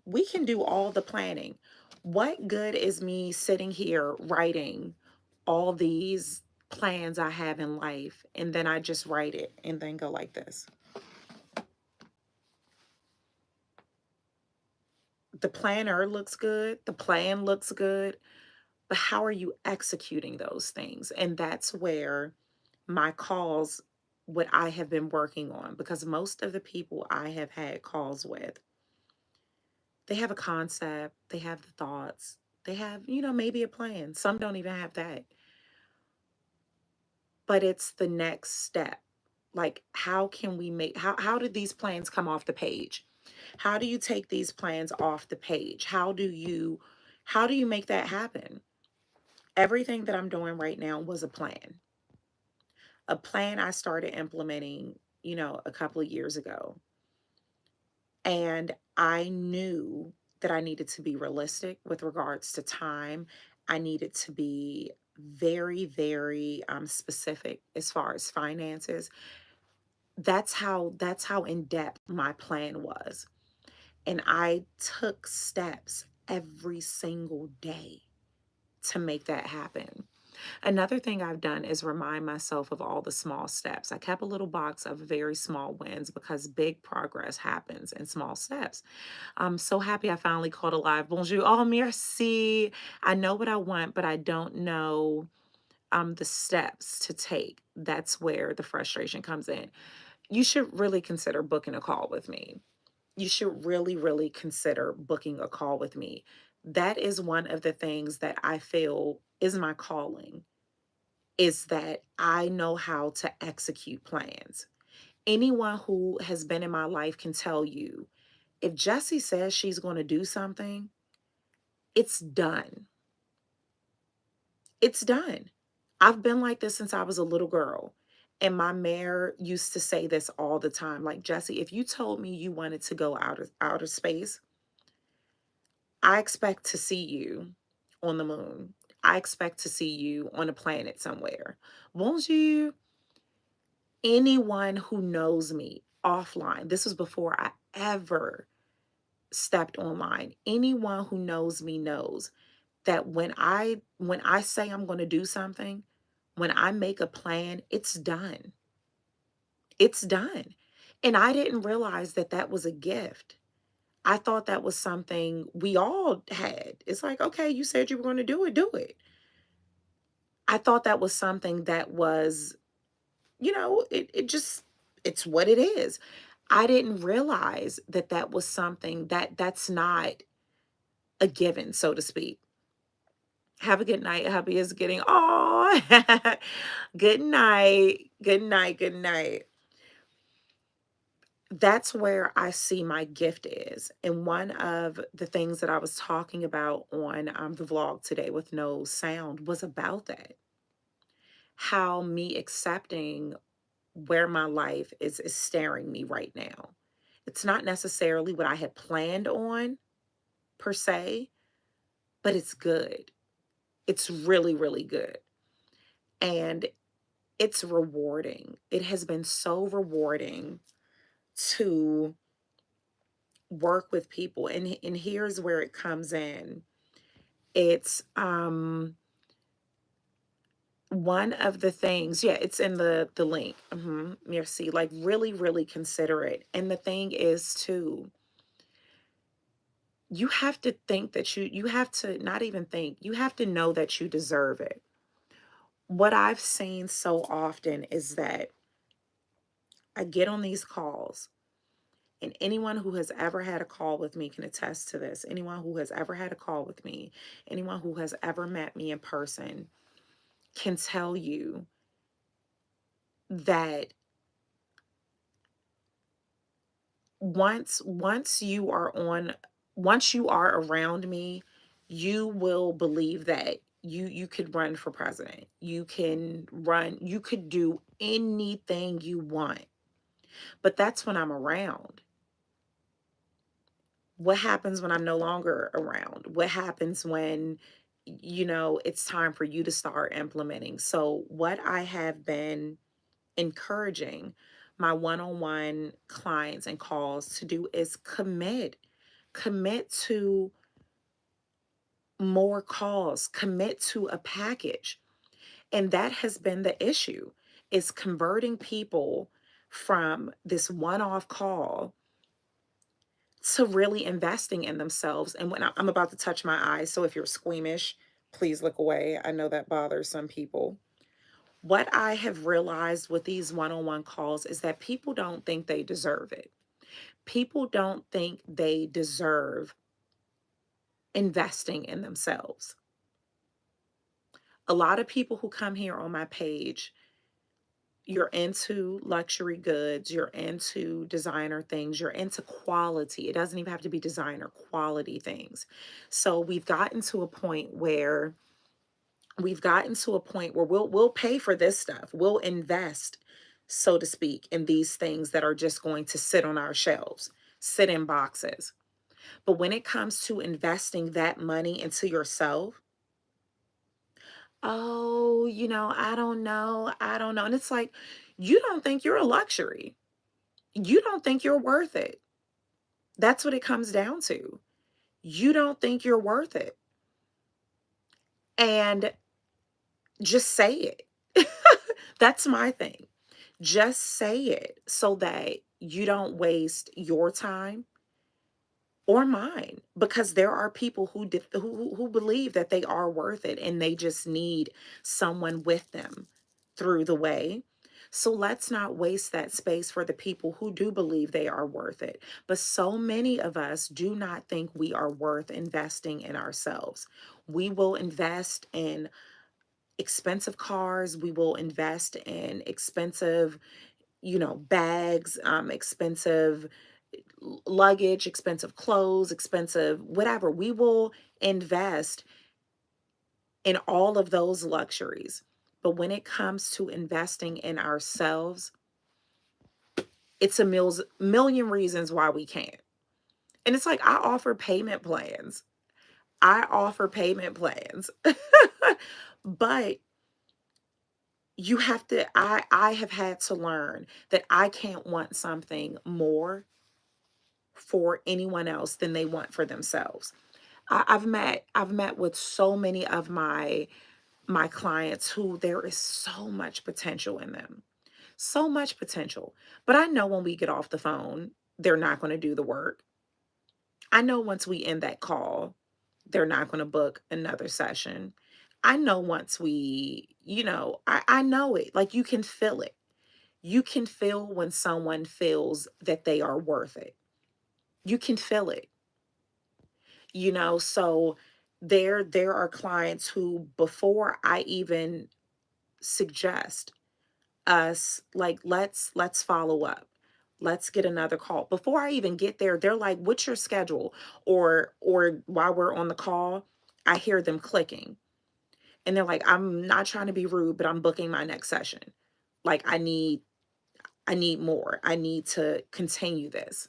We can do all the planning. What good is me sitting here writing all these plans I have in life, and then I just write it and then go like this. The planner looks good, the plan looks good, but how are you executing those things? And that's where my calls, what I have been working on, because most of the people I have had calls with, they have a concept, they have the thoughts, they have, maybe a plan. Some don't even have that. But it's the next step. Like, how can we make, how did these plans come off the page? How do you take these plans off the page? How do you make that happen? Everything that I'm doing right now was a plan I started implementing, a couple of years ago. And I knew that I needed to be realistic with regards to time. I needed to be very, very specific as far as finances. That's how in depth my plan was. And I took steps every single day to make that happen. Another thing I've done is remind myself of all the small steps. I kept a little box of very small wins because big progress happens in small steps. I'm so happy I finally caught a live. Bonjour. Oh, merci. I know what I want, but I don't know the steps to take. That's where the frustration comes in. You should really consider booking a call with me. You should really, really consider booking a call with me. That is one of the things that I feel is my calling, is that I know how to execute plans. Anyone who has been in my life can tell you, if Jessie says she's going to do something, it's done. It's done. I've been like this since I was a little girl. And my mayor used to say this all the time, like, Jessie, if you told me you wanted to go outer space, I expect to see you on the moon. I expect to see you on a planet somewhere. Won't you? Anyone who knows me offline, this was before I ever stepped online. Anyone who knows me knows that when I say I'm going to do something, when I make a plan, it's done. It's done. And I didn't realize that that was a gift. I thought that was something we all had. It's like, okay, you said you were going to do it, do it. I thought that was something that was, it just, it's what it is. I didn't realize that that was something that's not a given, so to speak. Have a good night. Hubby is getting, oh, good night. Good night. Good night. That's where I see my gift is. And one of the things that I was talking about on the vlog today with no sound was about that. How me accepting where my life is staring me right now. It's not necessarily what I had planned on per se, but it's good. It's really, really good. And it's rewarding. It has been so rewarding to work with people. And here's where it comes in. It's one of the things, yeah, it's in the link. Merci. Like, really, really consider it. And the thing is too, you have to think that you have to not even think, you have to know that you deserve it. What I've seen so often is that I get on these calls, and anyone who has ever had a call with me can attest to this. Anyone who has ever had a call with me, anyone who has ever met me in person can tell you that once you are on once you are around me, you will believe that you could run for president. You could do anything you want. But that's when I'm around. What happens when I'm no longer around? What happens when it's time for you to start implementing? So what I have been encouraging my one-on-one clients and calls to do is commit to more calls, commit to a package. And that has been the issue, is converting people from this one-off call to really investing in themselves. And when I'm about to touch my eyes, so if you're squeamish, please look away. I know that bothers some people. What I have realized with these one-on-one calls is that people don't think they deserve it. People don't think they deserve investing in themselves. A lot of people who come here on my page, you're into luxury goods, you're into designer things, you're into quality. It doesn't even have to be designer, quality things. So we've gotten to a point where we'll pay for this stuff. We'll invest, so to speak, in these things that are just going to sit on our shelves, sit in boxes. But when it comes to investing that money into yourself, oh, I don't know. I don't know. And it's like, you don't think you're a luxury. You don't think you're worth it. That's what it comes down to. You don't think you're worth it. And just say it. That's my thing. Just say it so that you don't waste your time or mine, because there are people who believe that they are worth it and they just need someone with them through the way. So let's not waste that space for the people who do believe they are worth it. But so many of us do not think we are worth investing in ourselves. We will invest in expensive cars, we will invest in expensive, bags, expensive luggage, expensive clothes, expensive whatever. We will invest in all of those luxuries. But when it comes to investing in ourselves, it's a million reasons why we can't. And it's like, I offer payment plans. I offer payment plans. But you have to, I have had to learn that I can't want something more for anyone else than they want for themselves. I've met with so many of my clients who there is so much potential in them. So much potential. But I know when we get off the phone, they're not going to do the work. I know once we end that call, they're not going to book another session. I know once I know it. Like, you can feel it. You can feel when someone feels that they are worth it. You can feel it. So there are clients who, before I even suggest us, like, let's follow up, let's get another call, before I even get there, they're like, what's your schedule? Or while we're on the call, I hear them clicking, and they're like, I'm not trying to be rude, but I'm booking my next session. Like, I need more, I need to continue this.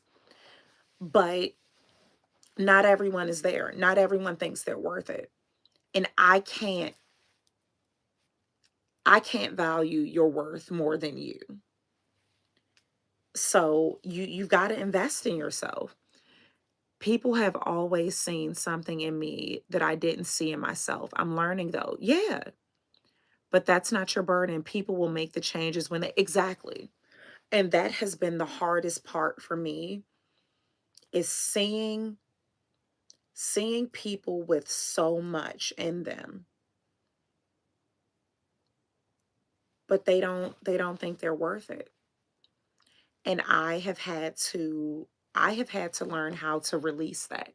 But not everyone is there, not everyone thinks they're worth it. And I can't value your worth more than you. So you've got to invest in yourself. People have always seen something in me that I didn't see in myself. I'm learning though. Yeah, but that's not your burden. People will make the changes when they exactly. And that has been the hardest part for me, is seeing people with so much in them, but they don't think they're worth it. And I have had to learn how to release that.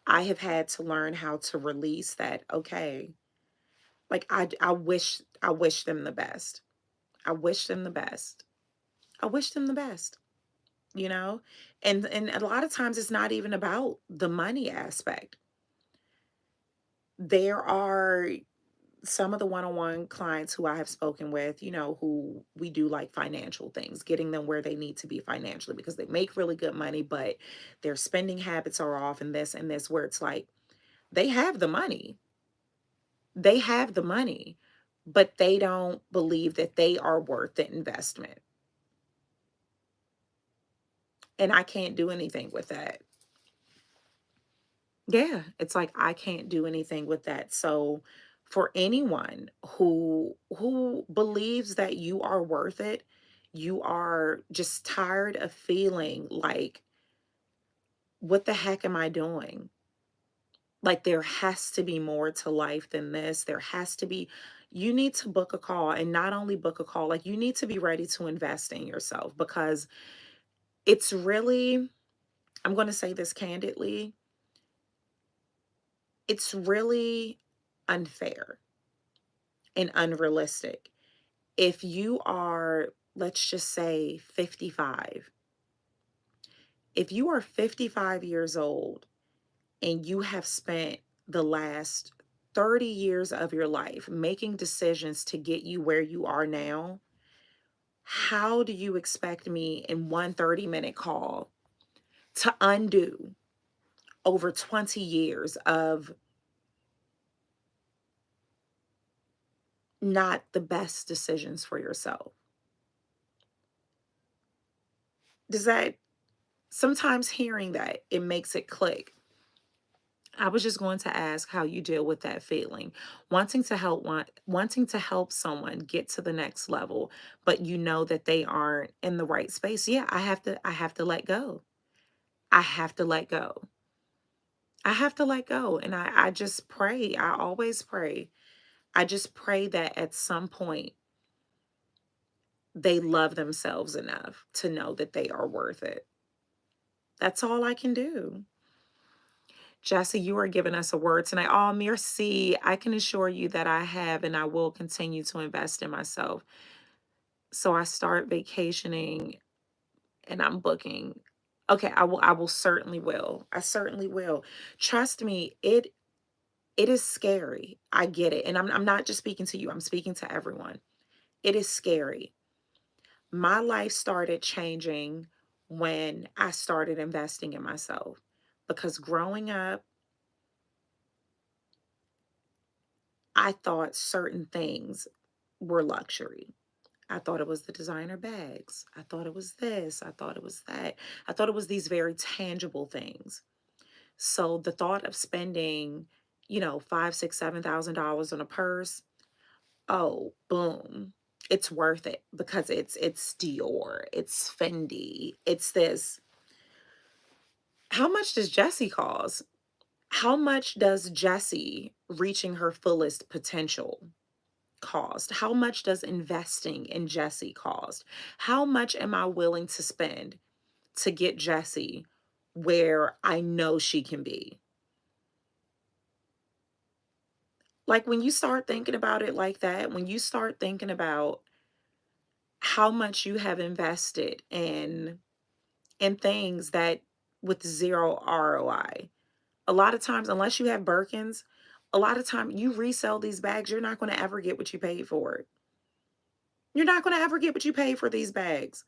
I have had to learn how to release that. Okay, like, I wish them the best. I wish them the best. I wish them the best, you know? And a lot of times it's not even about the money aspect. There are some of the one-on-one clients who I have spoken with, who we do like financial things, getting them where they need to be financially, because they make really good money, but their spending habits are off, and this, where it's like, they have the money. They have the money, but they don't believe that they are worth the investment. And I can't do anything with that. Yeah, it's like, I can't do anything with that. So for anyone who believes that you are worth it, you are just tired of feeling like, what the heck am I doing? Like, there has to be more to life than this. There has to be, you need to book a call, and not only book a call, like, you need to be ready to invest in yourself, because it's really, I'm going to say this candidly, it's really unfair and unrealistic. If you are, let's just say 55, if you are 55 years old and you have spent the last 30 years of your life making decisions to get you where you are now, how do you expect me in one 30-minute call to undo over 20 years of not the best decisions for yourself? Does that, sometimes hearing that, it makes it click. I was just going to ask how you deal with that feeling, wanting to help someone get to the next level, but you know that they aren't in the right space. Yeah, I have to let go. I have to let go. I have to let go. And I just pray. I always pray. I just pray that at some point they love themselves enough to know that they are worth it. That's all I can do. Jessie, you are giving us a word tonight. Oh, merci. I can assure you that I have and I will continue to invest in myself. So I start vacationing and I'm booking. Okay, I will certainly will. I certainly will. Trust me, it is scary. I get it. And I'm not just speaking to you. I'm speaking to everyone. It is scary. My life started changing when I started investing in myself, because growing up, I thought certain things were luxury. I thought it was the designer bags. I thought it was this. I thought it was that. I thought it was these very tangible things. So the thought of spending, five, six, $7,000 on a purse, oh, boom, it's worth it because it's Dior, it's Fendi, it's this. How much does Jessie cost? How much does Jessie reaching her fullest potential cost? How much does investing in Jessie cost? How much am I willing to spend to get Jessie where I know she can be? Like, when you start thinking about it like that, when you start thinking about how much you have invested in things that with zero ROI, a lot of times, unless you have Birkins, a lot of time you resell these bags, you're not going to ever get what you paid for it. You're not going to ever get what you paid for these bags.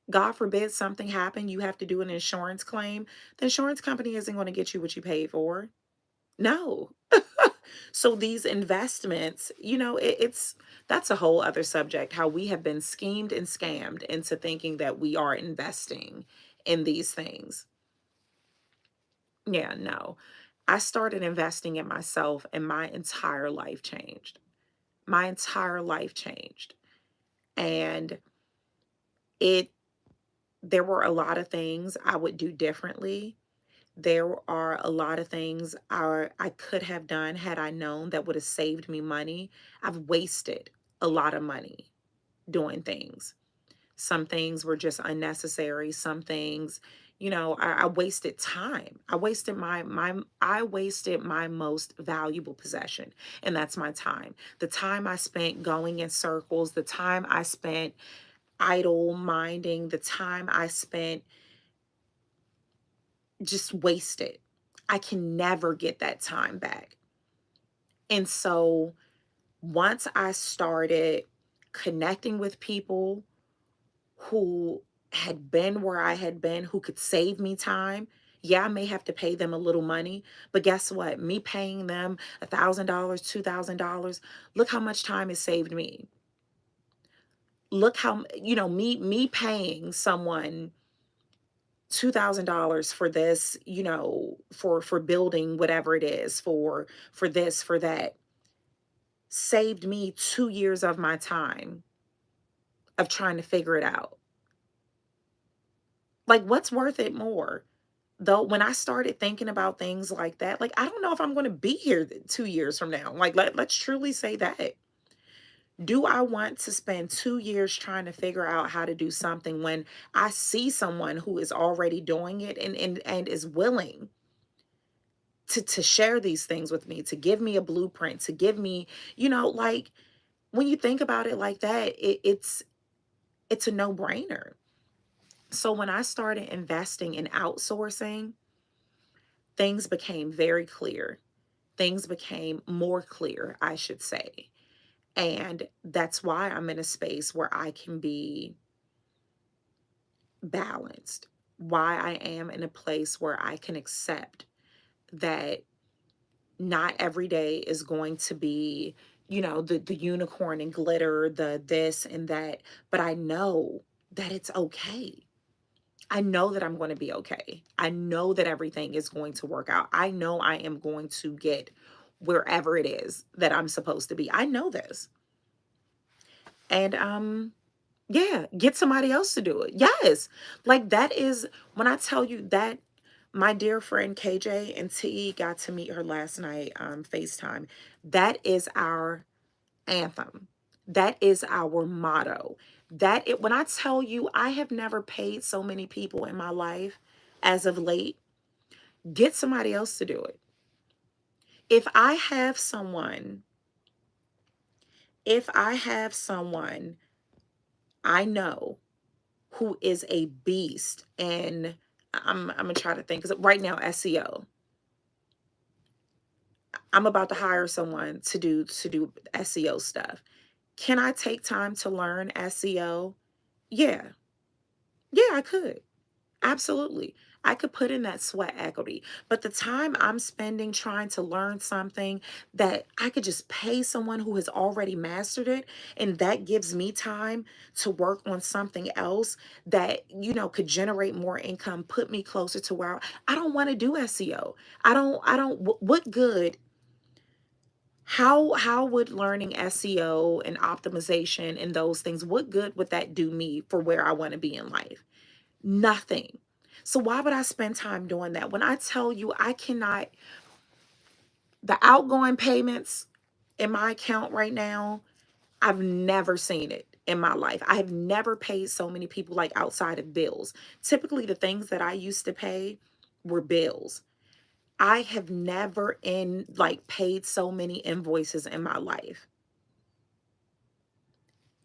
God forbid something happen, you have to do an insurance claim. The insurance company isn't going to get you what you paid for. No. So these investments, it's that's a whole other subject, how we have been schemed and scammed into thinking that we are investing in these things. Yeah, no. I started investing in myself and my entire life changed. My entire life changed. And it there were a lot of things I would do differently. There are a lot of things I could have done had I known that would have saved me money. I've wasted a lot of money doing things. Some things were just unnecessary. Some things, I wasted time. I wasted my most valuable possession, and that's my time. The time I spent going in circles, the time I spent idle minding, the time I spent just wasted. I can never get that time back. And so once I started connecting with people who had been where I had been, who could save me time, yeah, I may have to pay them a little money, but guess what? Me paying them $1,000, $2,000, look how much time it saved me. Look how, me paying someone $2,000 for this, for building whatever it is, for this, for that. saved me 2 years of my time of trying to figure it out. Like, what's worth it more? Though, when I started thinking about things like that, like, I don't know if I'm going to be here 2 years from now. Like, let's truly say that. Do I want to spend 2 years trying to figure out how to do something when I see someone who is already doing it and is willing to share these things with me, to give me a blueprint, to give me, like, when you think about it like that, it's a no-brainer. So when I started investing in outsourcing, things became very clear. Things became more clear, I should say. And that's why I'm in a space where I can be balanced. Why I am in a place where I can accept that not every day is going to be, the unicorn and glitter, the this and that, but I know that it's okay. I know that I'm going to be okay. I know that everything is going to work out. I know I am going to get wherever it is that I'm supposed to be. I know this. And yeah, get somebody else to do it. Yes. Like, that is, when I tell you that, my dear friend KJ and T, got to meet her last night, FaceTime. That is our anthem. That is our motto. When I tell you, I have never paid so many people in my life as of late, get somebody else to do it. If I have someone, if I have someone I know who is a beast, and I'm gonna try to think, because right now, SEO. I'm about to hire someone to do SEO stuff. Can I take time to learn SEO? Yeah. Yeah, I could. Absolutely. I could put in that sweat equity. But the time I'm spending trying to learn something that I could just pay someone who has already mastered it, and that gives me time to work on something else that, could generate more income, put me closer to where I don't want to do SEO. What good? How would learning SEO and optimization and those things, what good would that do me for where I want to be in life? Nothing. So why would I spend time doing that? When I tell you, I cannot, the outgoing payments in my account right now, I've never seen it in my life. I have never paid so many people, like, outside of bills. Typically, the things that I used to pay were bills. I have never paid so many invoices in my life.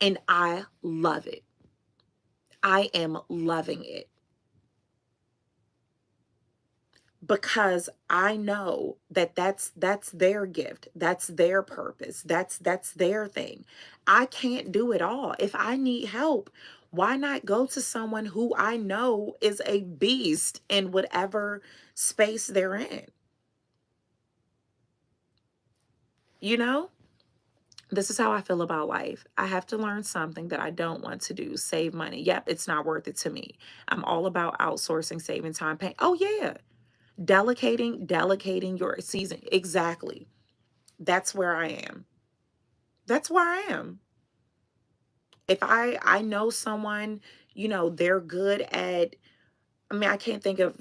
And I love it. I am loving it. Because I know that that's their gift. That's their purpose. That's their thing. I can't do it all. If I need help, why not go to someone who I know is a beast in whatever space they're in? You know? This is how I feel about life. I have to learn something that I don't want to do, save money. Yep, it's not worth it to me. I'm all about outsourcing, saving time, paying. Oh yeah. Delegating your season. Exactly. That's where I am. That's where I am. If I know someone, they're good at, I mean, I can't think of,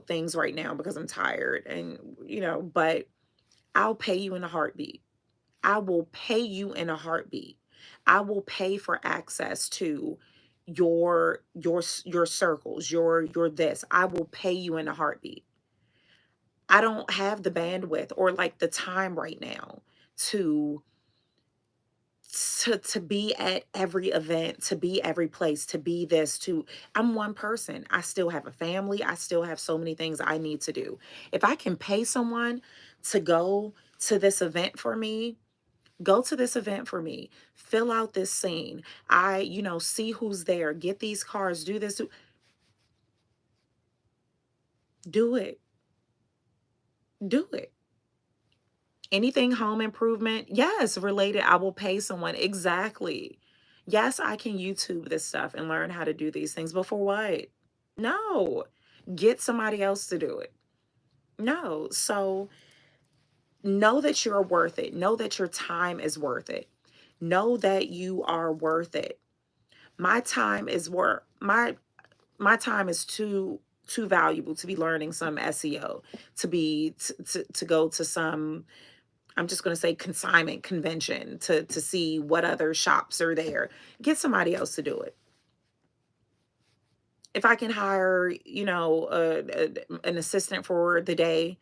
things right now because I'm tired, and, but I'll pay you in a heartbeat. I will pay you in a heartbeat. I will pay for access to your circles, your this. I will pay you in a heartbeat. I don't have the bandwidth or, like, the time right now to to be at every event, to be every place, to be this, to I'm one person. I still have a family. I still have so many things I need to do. If I can pay someone to go to this event for me, go to this event for me, fill out this scene. See who's there, get these cars, do this, do it. Do it. Anything home improvement, yes, related, I will pay someone. Exactly. Yes, I can YouTube this stuff and learn how to do these things, but for what? No. Get somebody else to do it. No. So know that you're worth it. Know that your time is worth it. Know that you are worth it. My time is worth my time is too valuable to be learning some SEO, to be to go to some, I'm just going to say, consignment convention to see what other shops are there. Get somebody else to do it. If I can hire, an assistant for the day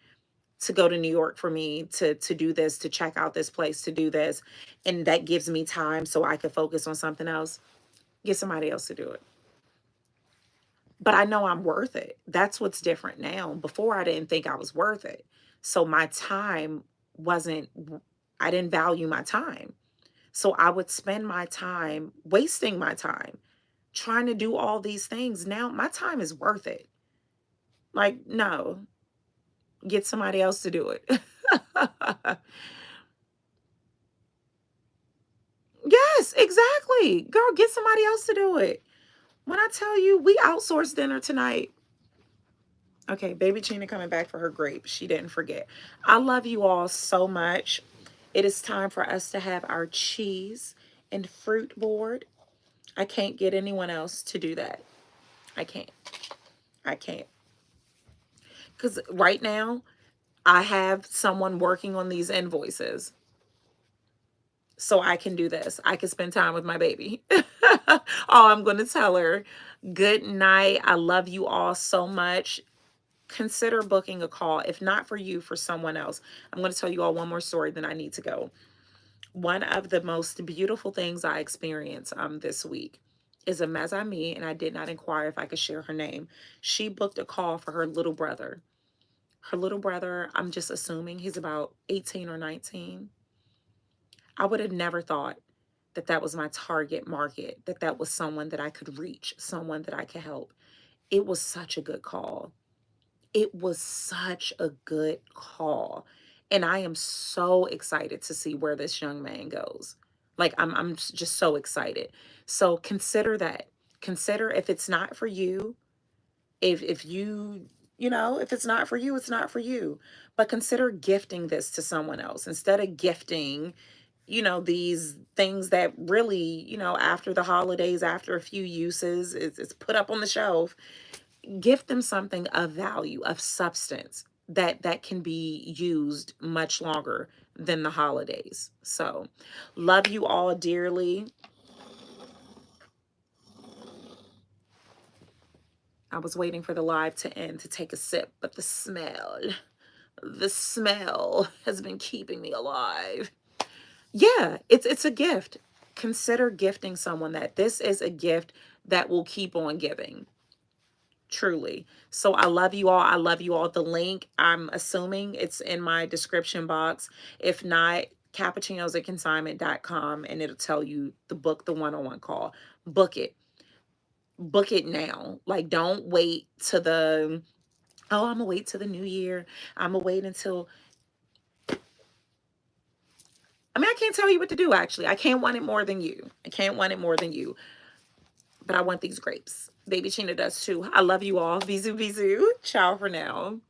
to go to New York for me to do this, to check out this place, to do this, and that gives me time so I can focus on something else, get somebody else to do it. But I know I'm worth it. That's what's different now. Before, I didn't think I was worth it. So my time wasn't, I didn't value my time. So I would spend my time wasting my time trying to do all these things. Now my time is worth it. Like, no, get somebody else to do it. Yes, exactly. Girl, get somebody else to do it. When I tell you, we outsourced dinner tonight. Okay, baby Gina coming back for her grape. She didn't forget. I love you all so much. It is time for us to have our cheese and fruit board. I can't get anyone else to do that. I can't. I can't. Because right now, I have someone working on these invoices. So I can do this. I can spend time with my baby. Oh, I'm going to tell her, good night. I love you all so much. Consider booking a call. If not for you, for someone else. I'm going to tell you all one more story, then I need to go. One of the most beautiful things I experienced this week is a Mazami, and I did not inquire if I could share her name. She booked a call for her little brother. Her little brother, I'm just assuming he's about 18 or 19. I would have never thought that that was my target market, that that was someone that I could reach, someone that I could help. It was such a good call. It was such a good call. And I am so excited to see where this young man goes. Like, I'm just so excited. So consider that. Consider, if it's not for you, if you, if it's not for you, it's not for you. But consider gifting this to someone else instead of gifting, these things that really, after the holidays, after a few uses, it's put up on the shelf. Give them something of value, of substance that can be used much longer than the holidays. So, love you all dearly. I was waiting for the live to end to take a sip, but the smell has been keeping me alive. Yeah, it's a gift. Consider gifting someone that. This is a gift that will keep on giving. Truly. So I love you all. I love you all. The link, I'm assuming it's in my description box. If not, cappuccinosandconsignment.com, and it'll tell you the book, the one-on-one call. Book it. Book it now. Like, don't wait to the, oh, I'm gonna wait till the new year. I'm gonna wait until, I mean, I can't tell you what to do, actually. I can't want it more than you. I can't want it more than you. But I want these grapes. Baby Gina does too. I love you all. Bisous, bisous. Ciao for now.